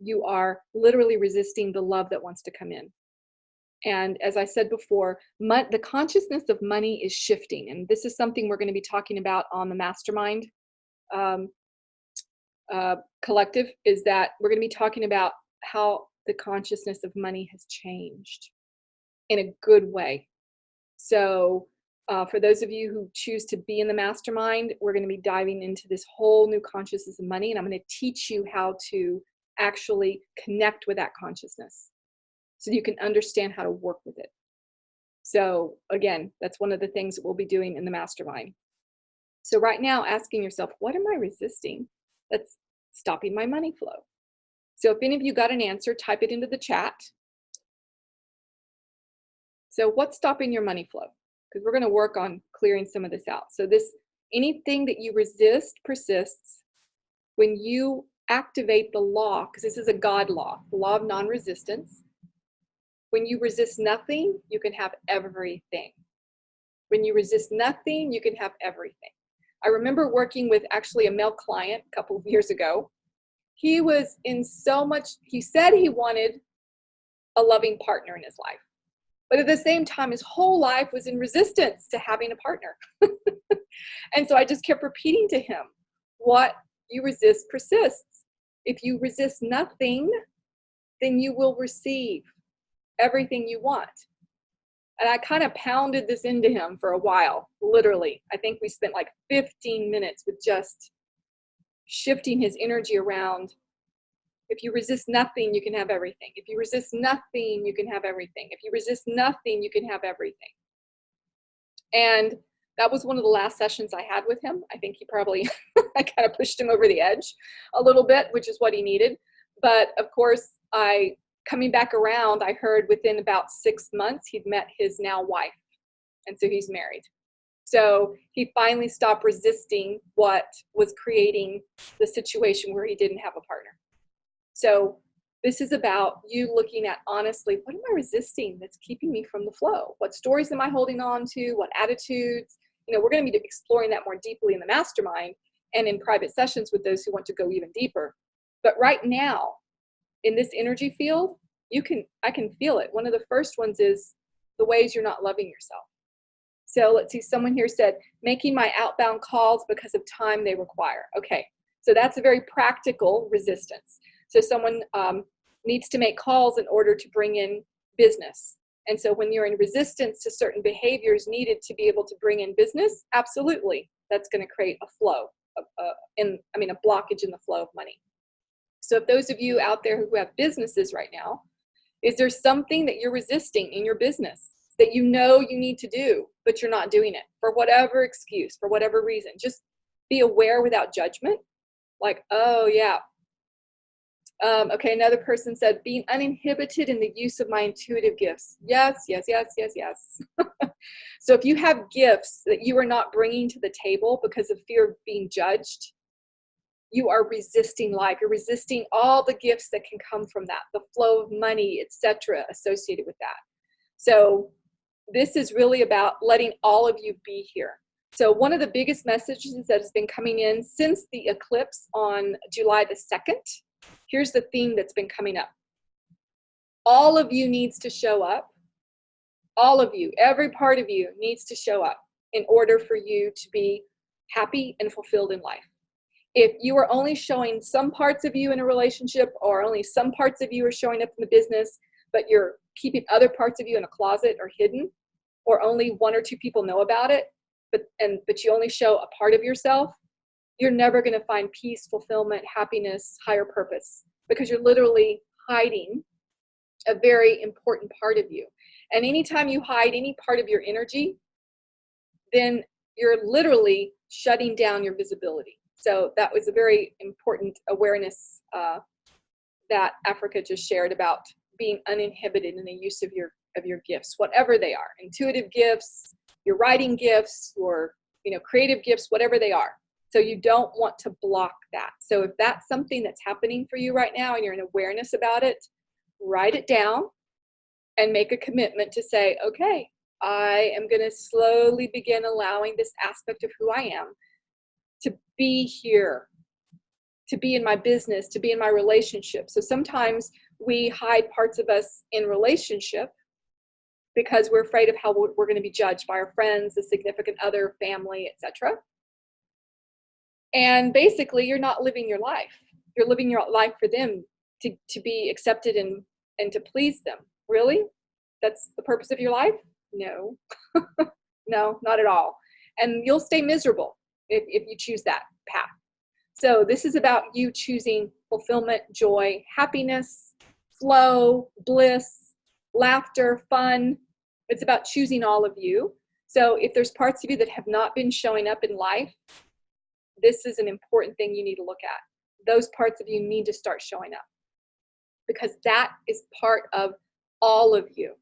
you are literally resisting the love that wants to come in. And as I said before, the consciousness of money is shifting. And this is something we're going to be talking about on the Mastermind collective, is that we're going to be talking about how the consciousness of money has changed in a good way. So for those of you who choose to be in the Mastermind, we're going to be diving into this whole new consciousness of money, and I'm going to teach you how to actually connect with that consciousness so you can understand how to work with it. So again, that's one of the things that we'll be doing in the Mastermind. So right now, asking yourself, what am I resisting that's stopping my money flow? So if any of you got an answer, type it into the chat. So what's stopping your money flow? Because we're going to work on clearing some of this out. So anything that you resist persists. When you activate the law, because this is a God law, the law of non-resistance. When you resist nothing, you can have everything. When you resist nothing, you can have everything. I remember working with actually a male client a couple of years ago. He was in so much, he said he wanted a loving partner in his life. But at the same time, his whole life was in resistance to having a partner. And so I just kept repeating to him, what you resist persists. If you resist nothing, then you will receive everything you want. And I kind of pounded this into him for a while, literally. I think we spent like 15 minutes with just shifting his energy around. If you resist nothing, you can have everything. If you resist nothing, you can have everything. If you resist nothing, you can have everything. And that was one of the last sessions I had with him. I think he probably, I kind of pushed him over the edge a little bit, which is what he needed. But of course, coming back around, I heard within about 6 months, he'd met his now wife. And so he's married. So he finally stopped resisting what was creating the situation where he didn't have a partner. So this is about you looking at, honestly, what am I resisting that's keeping me from the flow? What stories am I holding on to? What attitudes? You know, we're going to be exploring that more deeply in the Mastermind and in private sessions with those who want to go even deeper. But right now, in this energy field, I can feel it. One of the first ones is the ways you're not loving yourself. So let's see, someone here said, making my outbound calls because of time they require. Okay, so that's a very practical resistance. So someone needs to make calls in order to bring in business. And so when you're in resistance to certain behaviors needed to be able to bring in business, absolutely, that's going to create a flow, a blockage in the flow of money. So if those of you out there who have businesses right now, is there something that you're resisting in your business that you know you need to do, but you're not doing it for whatever excuse, for whatever reason? Just be aware without judgment Like, oh yeah. Okay, another person said, being uninhibited in the use of my intuitive gifts. Yes, yes, yes, yes, yes. So if you have gifts that you are not bringing to the table because of fear of being judged, you are resisting life. You're resisting all the gifts that can come from that, the flow of money, etc., associated with that. So this is really about letting all of you be here. So one of the biggest messages that has been coming in since the eclipse on July the 2nd, here's the theme that's been coming up. All of you needs to show up. All of you, every part of you needs to show up in order for you to be happy and fulfilled in life. If you are only showing some parts of you in a relationship, or only some parts of you are showing up in the business, but you're keeping other parts of you in a closet or hidden, or only one or two people know about it, but you only show a part of yourself, you're never going to find peace, fulfillment, happiness, higher purpose, because you're literally hiding a very important part of you. And anytime you hide any part of your energy, then you're literally shutting down your visibility. So that was a very important awareness that Africa just shared about being uninhibited in the use of your gifts, whatever they are, intuitive gifts, your writing gifts, your creative gifts, whatever they are. So you don't want to block that. So if that's something that's happening for you right now and you're in awareness about it, write it down and make a commitment to say, okay, I am going to slowly begin allowing this aspect of who I am to be here, to be in my business, to be in my relationship. So sometimes we hide parts of us in relationship because we're afraid of how we're going to be judged by our friends, the significant other, family, etc. And basically, you're not living your life. You're living your life for them to be accepted and to please them. Really? That's the purpose of your life? No. No, not at all. And you'll stay miserable if you choose that path. So this is about you choosing fulfillment, joy, happiness, flow, bliss, laughter, fun. It's about choosing all of you. So if there's parts of you that have not been showing up in life, this is an important thing you need to look at. Those parts of you need to start showing up, because that is part of all of you.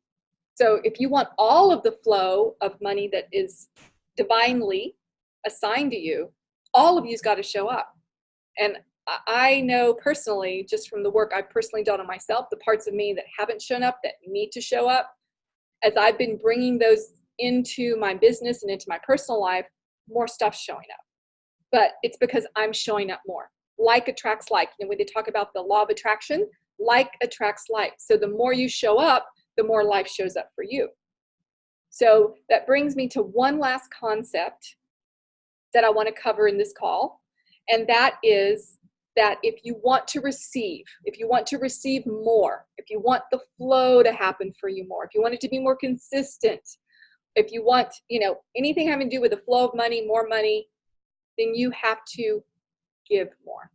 So if you want all of the flow of money that is divinely assigned to you, all of you's got to show up. And I know personally, just from the work I've personally done on myself, the parts of me that haven't shown up, that need to show up, as I've been bringing those into my business and into my personal life, more stuff's showing up. But it's because I'm showing up more. Like attracts like. When they talk about the law of attraction, like attracts like. So the more you show up, the more life shows up for you. So that brings me to one last concept that I want to cover in this call. And that is that if you want to receive more, if you want the flow to happen for you more, if you want it to be more consistent, if you want, anything having to do with the flow of money, more money, then you have to give more.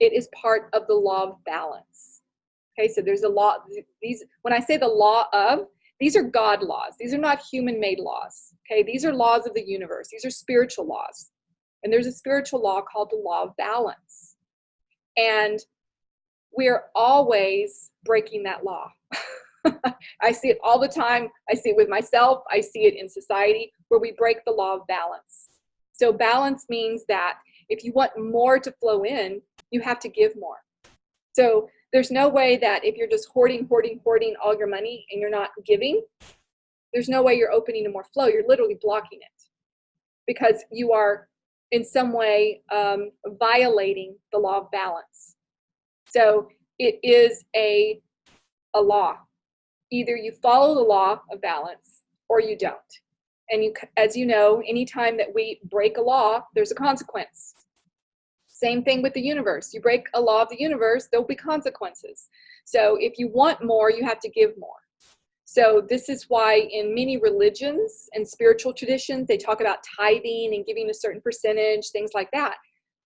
It is part of the law of balance. Okay, so there's a law. When I say the law of, these are God laws. These are not human-made laws. Okay, these are laws of the universe. These are spiritual laws. And there's a spiritual law called the law of balance. And we're always breaking that law. I see it all the time. I see it with myself. I see it in society where we break the law of balance. So balance means that if you want more to flow in, you have to give more. So there's no way that if you're just hoarding all your money and you're not giving, there's no way you're opening to more flow. You're literally blocking it because you are in some way violating the law of balance. So it is a law. Either you follow the law of balance or you don't. And as you know, anytime that we break a law, there's a consequence. Same thing with the universe. You break a law of the universe, there'll be consequences. So if you want more, you have to give more. So this is why in many religions and spiritual traditions, they talk about tithing and giving a certain percentage, things like that.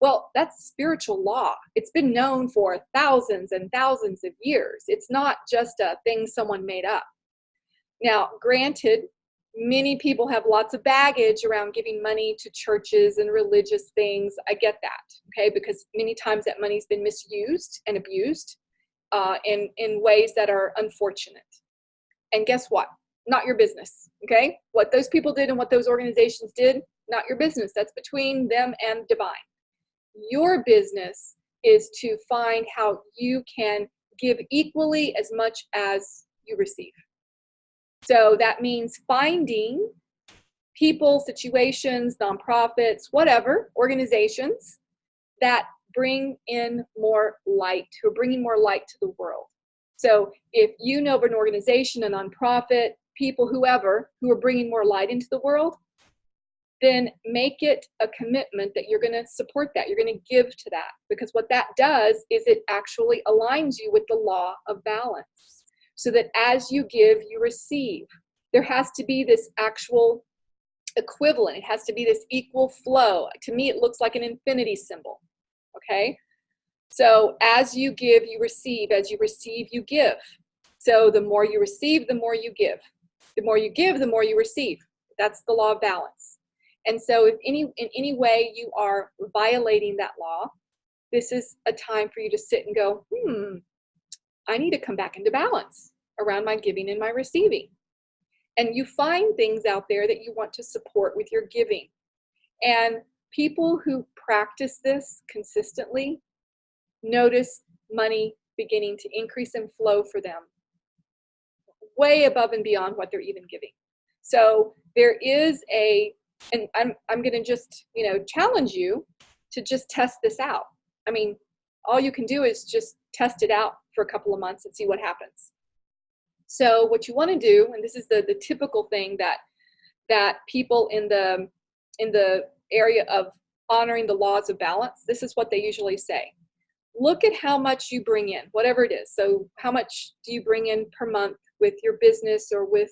Well, that's spiritual law. It's been known for thousands and thousands of years. It's not just a thing someone made up. Now, granted, Many people have lots of baggage around giving money to churches and religious things. I get that, okay, because many times that money's been misused and abused in ways that are unfortunate. And guess what? Not your business, okay? What those people did and what those organizations did, not your business. That's between them and divine. Your business is to find how you can give equally as much as you receive. So that means finding people, situations, nonprofits, whatever, organizations that bring in more light, who are bringing more light to the world. So if you know of an organization, a nonprofit, people, whoever, who are bringing more light into the world, then make it a commitment that you're going to support that. You're going to give to that, because what that does is it actually aligns you with the law of balance, so that as you give, you receive. There has to be this actual equivalent. It has to be this equal flow. To me, it looks like an infinity symbol. Okay? So as you give, you receive. As you receive, you give. So the more you receive, the more you give. The more you give, the more you receive. That's the law of balance. And so if in any way you are violating that law, this is a time for you to sit and go, I need to come back into balance around my giving and my receiving. And you find things out there that you want to support with your giving. And people who practice this consistently notice money beginning to increase and flow for them way above and beyond what they're even giving. So there is and I'm going to just, challenge you to just test this out. I mean, all you can do is just test it out for a couple of months and see what happens. So what you want to do, and this is the typical thing that people in the area of honoring the laws of balance, this is what they usually say. Look at how much you bring in, whatever it is. So how much do you bring in per month with your business or with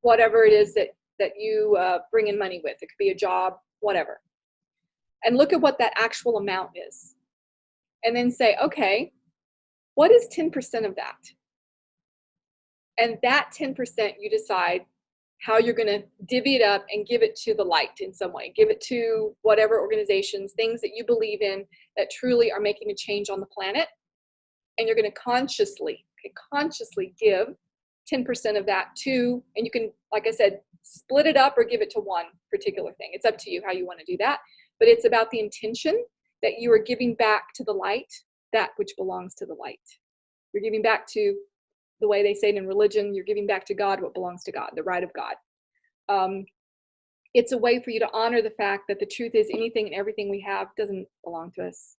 whatever it is that you bring in money with? It could be a job, whatever. And look at what that actual amount is. And then say, okay, what is 10% of that? And that 10%, you decide how you're going to divvy it up and give it to the light in some way. Give it to whatever organizations, things that you believe in that truly are making a change on the planet. And you're going to consciously give 10% of that to, and you can, like I said, split it up or give it to one particular thing. It's up to you how you want to do that. But it's about the intention that you are giving back to the light that which belongs to the light. You're giving back to, the way they say it in religion, you're giving back to God what belongs to God, the right of God. It's a way for you to honor the fact that the truth is anything and everything we have doesn't belong to us.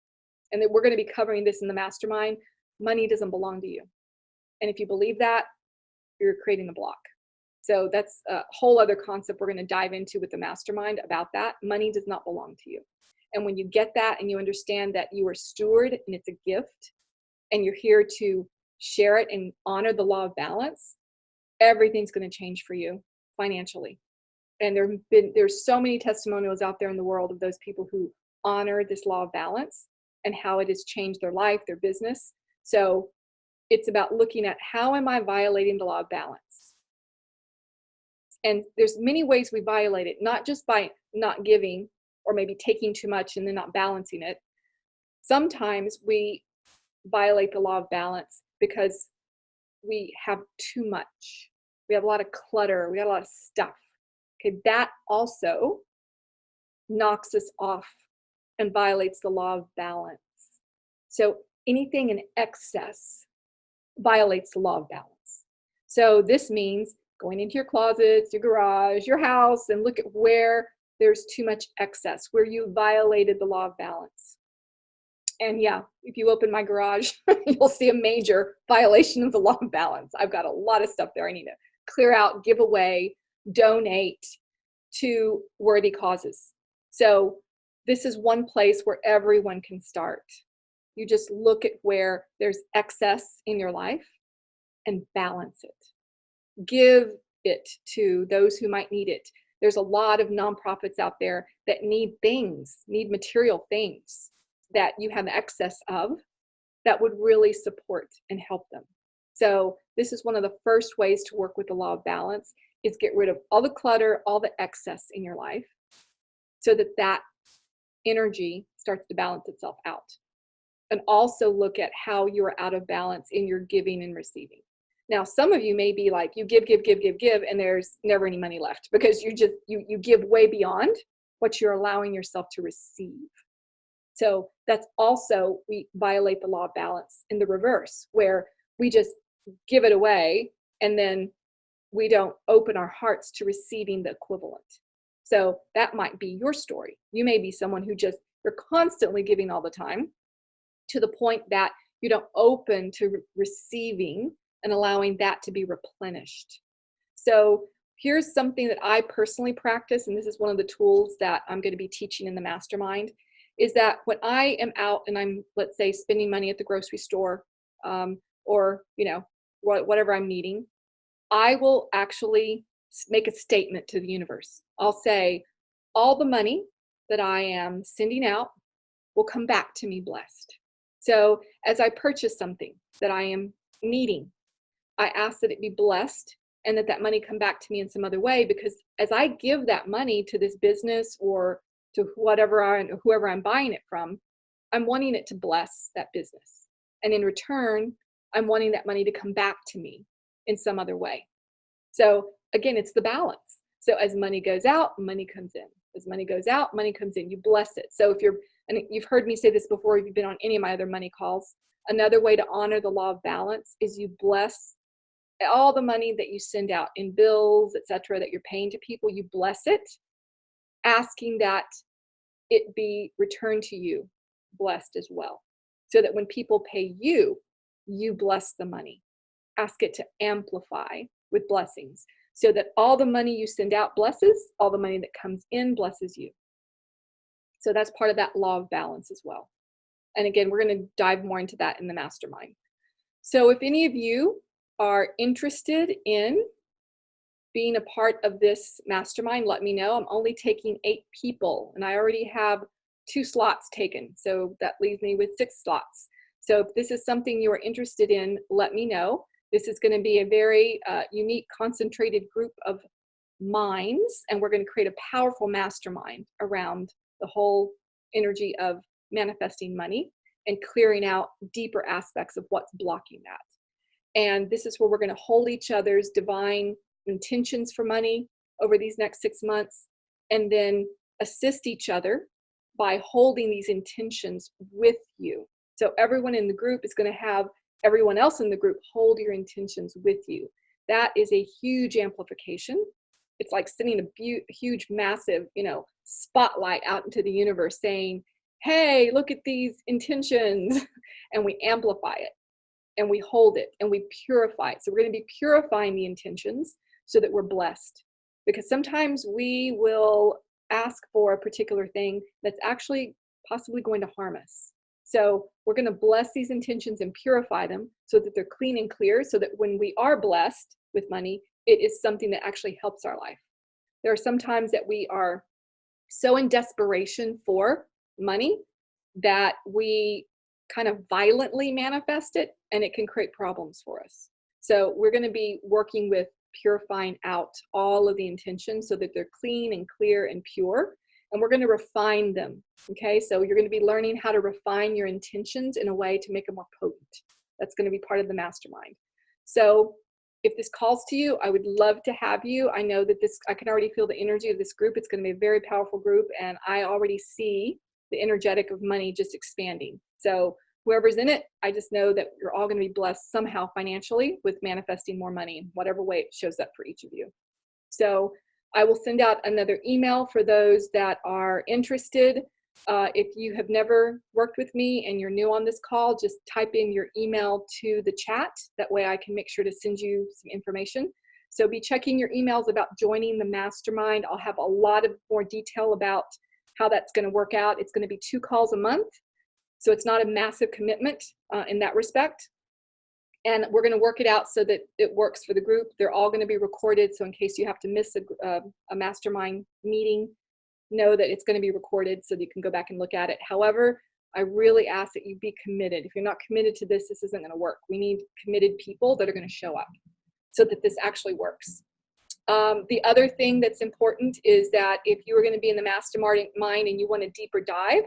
And that we're going to be covering this in the mastermind. Money doesn't belong to you. And if you believe that, you're creating a block. So that's a whole other concept we're going to dive into with the mastermind about that. Money does not belong to you. And when you get that and you understand that you are steward and it's a gift and you're here to share it and honor the law of balance, everything's going to change for you financially. And there's so many testimonials out there in the world of those people who honor this law of balance and how it has changed their life, their business. So it's about looking at, how am I violating the law of balance? And there's many ways we violate it, not just by not giving or maybe taking too much and then not balancing it. Sometimes we violate the law of balance because we have too much. We have a lot of clutter. We have a lot of stuff. Okay, that also knocks us off and violates the law of balance. So anything in excess violates the law of balance. So this means going into your closets, your garage, your house, and look at where there's too much excess, where you violated the law of balance. And yeah, if you open my garage, you'll see a major violation of the law of balance. I've got a lot of stuff there I need to clear out, give away, donate to worthy causes. So this is one place where everyone can start. You just look at where there's excess in your life and balance it. Give it to those who might need it. There's a lot of nonprofits out there that need material things that you have excess of that would really support and help them. So this is one of the first ways to work with the law of balance, is get rid of all the clutter, all the excess in your life, so that that energy starts to balance itself out. And also look at how you're out of balance in your giving and receiving. Now, some of you may be like, you give, and there's never any money left because you give way beyond what you're allowing yourself to receive. So that's also, we violate the law of balance in the reverse, where we just give it away and then we don't open our hearts to receiving the equivalent. So that might be your story. You may be someone who just, you're constantly giving all the time to the point that you don't open to receiving and allowing that to be replenished. So here's something that I personally practice, and this is one of the tools that I'm going to be teaching in the mastermind, is that when I am out and I'm, let's say, spending money at the grocery store, or, you know, whatever I'm needing, I will actually make a statement to the universe. I'll say, all the money that I am sending out will come back to me blessed. So as I purchase something that I am needing, I ask that it be blessed and that that money come back to me in some other way, because as I give that money to this business or to whoever I'm buying it from, I'm wanting it to bless that business. And in return, I'm wanting that money to come back to me in some other way. So again, it's the balance. So as money goes out, money comes in. As money goes out, money comes in. You bless it. So if you're, and you've heard me say this before, if you've been on any of my other money calls, another way to honor the law of balance is you bless all the money that you send out in bills, etc., that you're paying to people. You bless it, asking that it be returned to you blessed as well, so that when people pay you, you bless the money. Ask it to amplify with blessings, so that all the money you send out blesses, all the money that comes in blesses you. So that's part of that law of balance as well. And again, we're going to dive more into that in the mastermind. So if any of you are interested in being a part of this mastermind, let me know. I'm only taking 8 people, and I already have 2 slots taken. So that leaves me with 6 slots. So if this is something you are interested in, let me know. This is going to be a very unique, concentrated group of minds, and we're going to create a powerful mastermind around the whole energy of manifesting money and clearing out deeper aspects of what's blocking that. And this is where we're going to hold each other's divine intentions for money over these next 6 months, and then assist each other by holding these intentions with you. So everyone in the group is going to have everyone else in the group hold your intentions with you. That is a huge amplification. It's like sending a huge, massive, spotlight out into the universe saying, hey, look at these intentions. And we amplify it and we hold it and we purify it. So we're going to be purifying the intentions so that we're blessed. Because sometimes we will ask for a particular thing that's actually possibly going to harm us. So we're going to bless these intentions and purify them so that they're clean and clear, so that when we are blessed with money, it is something that actually helps our life. There are some times that we are so in desperation for money that we kind of violently manifest it, and it can create problems for us. So we're going to be working with purifying out all of the intentions so that they're clean and clear and pure. And we're going to refine them. Okay, so you're going to be learning how to refine your intentions in a way to make them more potent. That's going to be part of the mastermind. So if this calls to you, I would love to have you. I know that I can already feel the energy of this group. It's going to be a very powerful group, and I already see the energetic of money just expanding. So whoever's in it, I just know that you're all going to be blessed somehow financially with manifesting more money in whatever way it shows up for each of you. So I will send out another email for those that are interested. If you have never worked with me and you're new on this call, just type in your email to the chat. That way I can make sure to send you some information. So be checking your emails about joining the mastermind. I'll have a lot of more detail about how that's going to work out. It's going to be 2 calls a month. So it's not a massive commitment in that respect. And we're going to work it out so that it works for the group. They're all going to be recorded. So in case you have to miss a mastermind meeting, know that it's going to be recorded so that you can go back and look at it. However, I really ask that you be committed. If you're not committed to this, this isn't going to work. We need committed people that are going to show up so that this actually works. The other thing that's important is that if you are going to be in the mastermind and you want a deeper dive,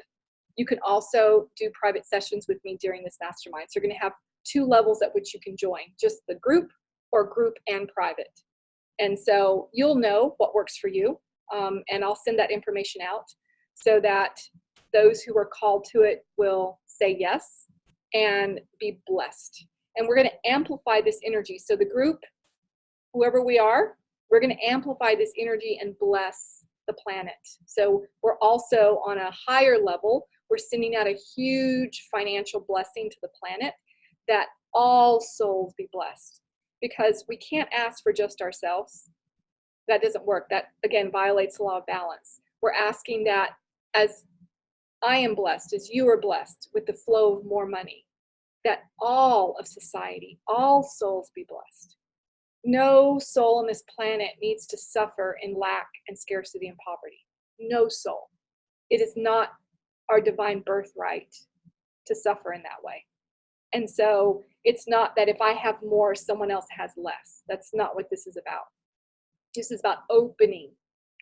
you can also do private sessions with me during this mastermind. So you're going to have 2 levels at which you can join, just the group or group and private. And so you'll know what works for you, and I'll send that information out so that those who are called to it will say yes and be blessed. And we're going to amplify this energy. So the group, whoever we are, we're going to amplify this energy and bless the planet. So we're also on a higher level. We're sending out a huge financial blessing to the planet that all souls be blessed, because we can't ask for just ourselves. That doesn't work. That, again, violates the law of balance. We're asking that as I am blessed, as you are blessed with the flow of more money, that all of society, all souls be blessed. No soul on this planet needs to suffer in lack and scarcity and poverty. No soul. It is not our divine birthright to suffer in that way. And so it's not that if I have more, someone else has less. That's not what this is about. This is about opening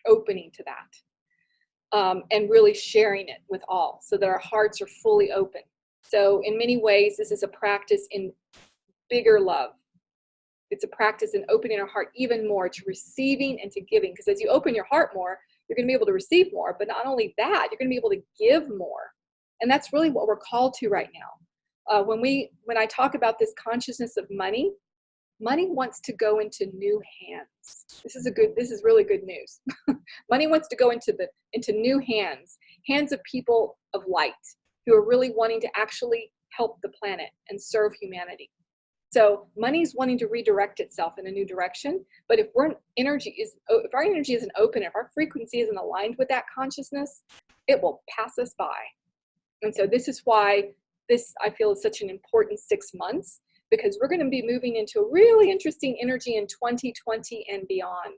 to that, and really sharing it with all so that our hearts are fully open. So in many ways, this is a practice in bigger love. It's a practice in opening our heart even more to receiving and to giving. Because as you open your heart more, you're going to be able to receive more. But not only that, you're going to be able to give more. And that's really what we're called to right now. When I talk about this consciousness of money, money wants to go into new hands. This is really good news. Money wants to go into new hands of people of light who are really wanting to actually help the planet and serve humanity. So money's wanting to redirect itself in a new direction. But if our energy isn't open, if our frequency isn't aligned with that consciousness, it will pass us by. And so this is why this, I feel, is such an important 6 months, because we're going to be moving into a really interesting energy in 2020 and beyond.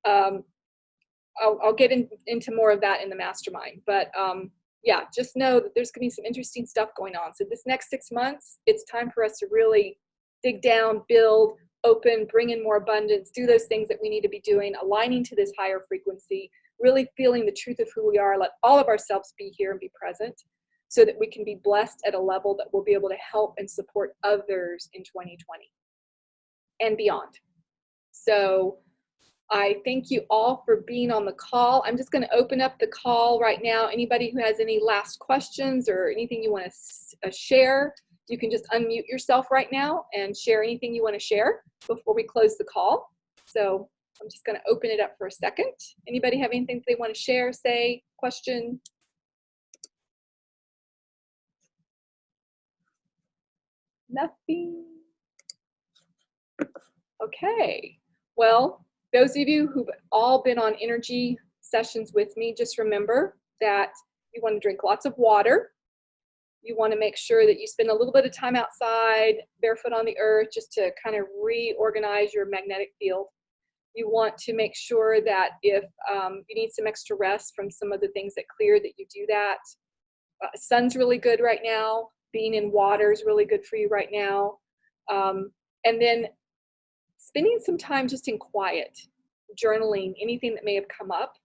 I'll get into more of that in the mastermind. But yeah, just know that there's going to be some interesting stuff going on. So this next 6 months, it's time for us to really dig down, build, open, bring in more abundance, do those things that we need to be doing, aligning to this higher frequency, really feeling the truth of who we are, let all of ourselves be here and be present, so that we can be blessed at a level that we'll be able to help and support others in 2020 and beyond. So I thank you all for being on the call. I'm just going to open up the call right now. Anybody who has any last questions or anything you want to share, you can just unmute yourself right now and share anything you want to share before we close the call. So I'm just going to open it up for a second. Anybody have anything they want to share, say, question? Nothing. Okay. Well, those of you who've all been on energy sessions with me, just remember that you want to drink lots of water. You want to make sure that you spend a little bit of time outside, barefoot on the earth, just to kind of reorganize your magnetic field. You want to make sure that if you need some extra rest from some of the things that cleared, that you do that. Sun's really good right now. Being in water is really good for you right now. And then spending some time just in quiet, journaling anything that may have come up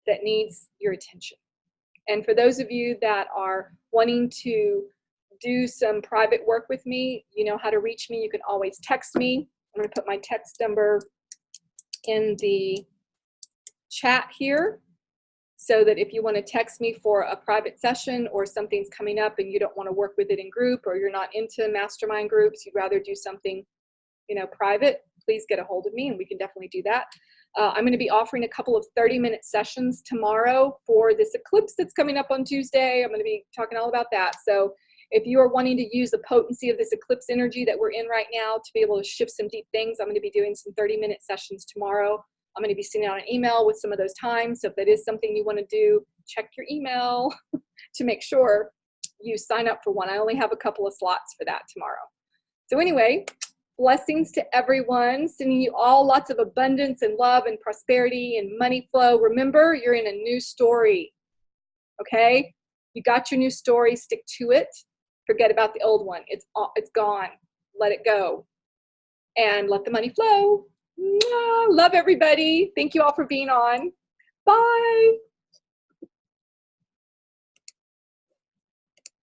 that needs your attention. And for those of you that are wanting to do some private work with me, you know how to reach me. You can always text me. I'm going to put my text number in the chat here, so that if you want to text me for a private session or something's coming up and you don't want to work with it in group, or you're not into mastermind groups, you'd rather do something, private, please get a hold of me and we can definitely do that. I'm going to be offering a couple of 30-minute sessions tomorrow for this eclipse that's coming up on Tuesday. I'm going to be talking all about that. So if you are wanting to use the potency of this eclipse energy that we're in right now to be able to shift some deep things, I'm going to be doing some 30-minute sessions tomorrow. I'm going to be sending out an email with some of those times. So if that is something you want to do, check your email to make sure you sign up for one. I only have a couple of slots for that tomorrow. So anyway, blessings to everyone. Sending you all lots of abundance and love and prosperity and money flow. Remember, you're in a new story. Okay? You got your new story. Stick to it. Forget about the old one. It's gone. Let it go. And let the money flow. Mwah. Love everybody. Thank you all for being on. Bye.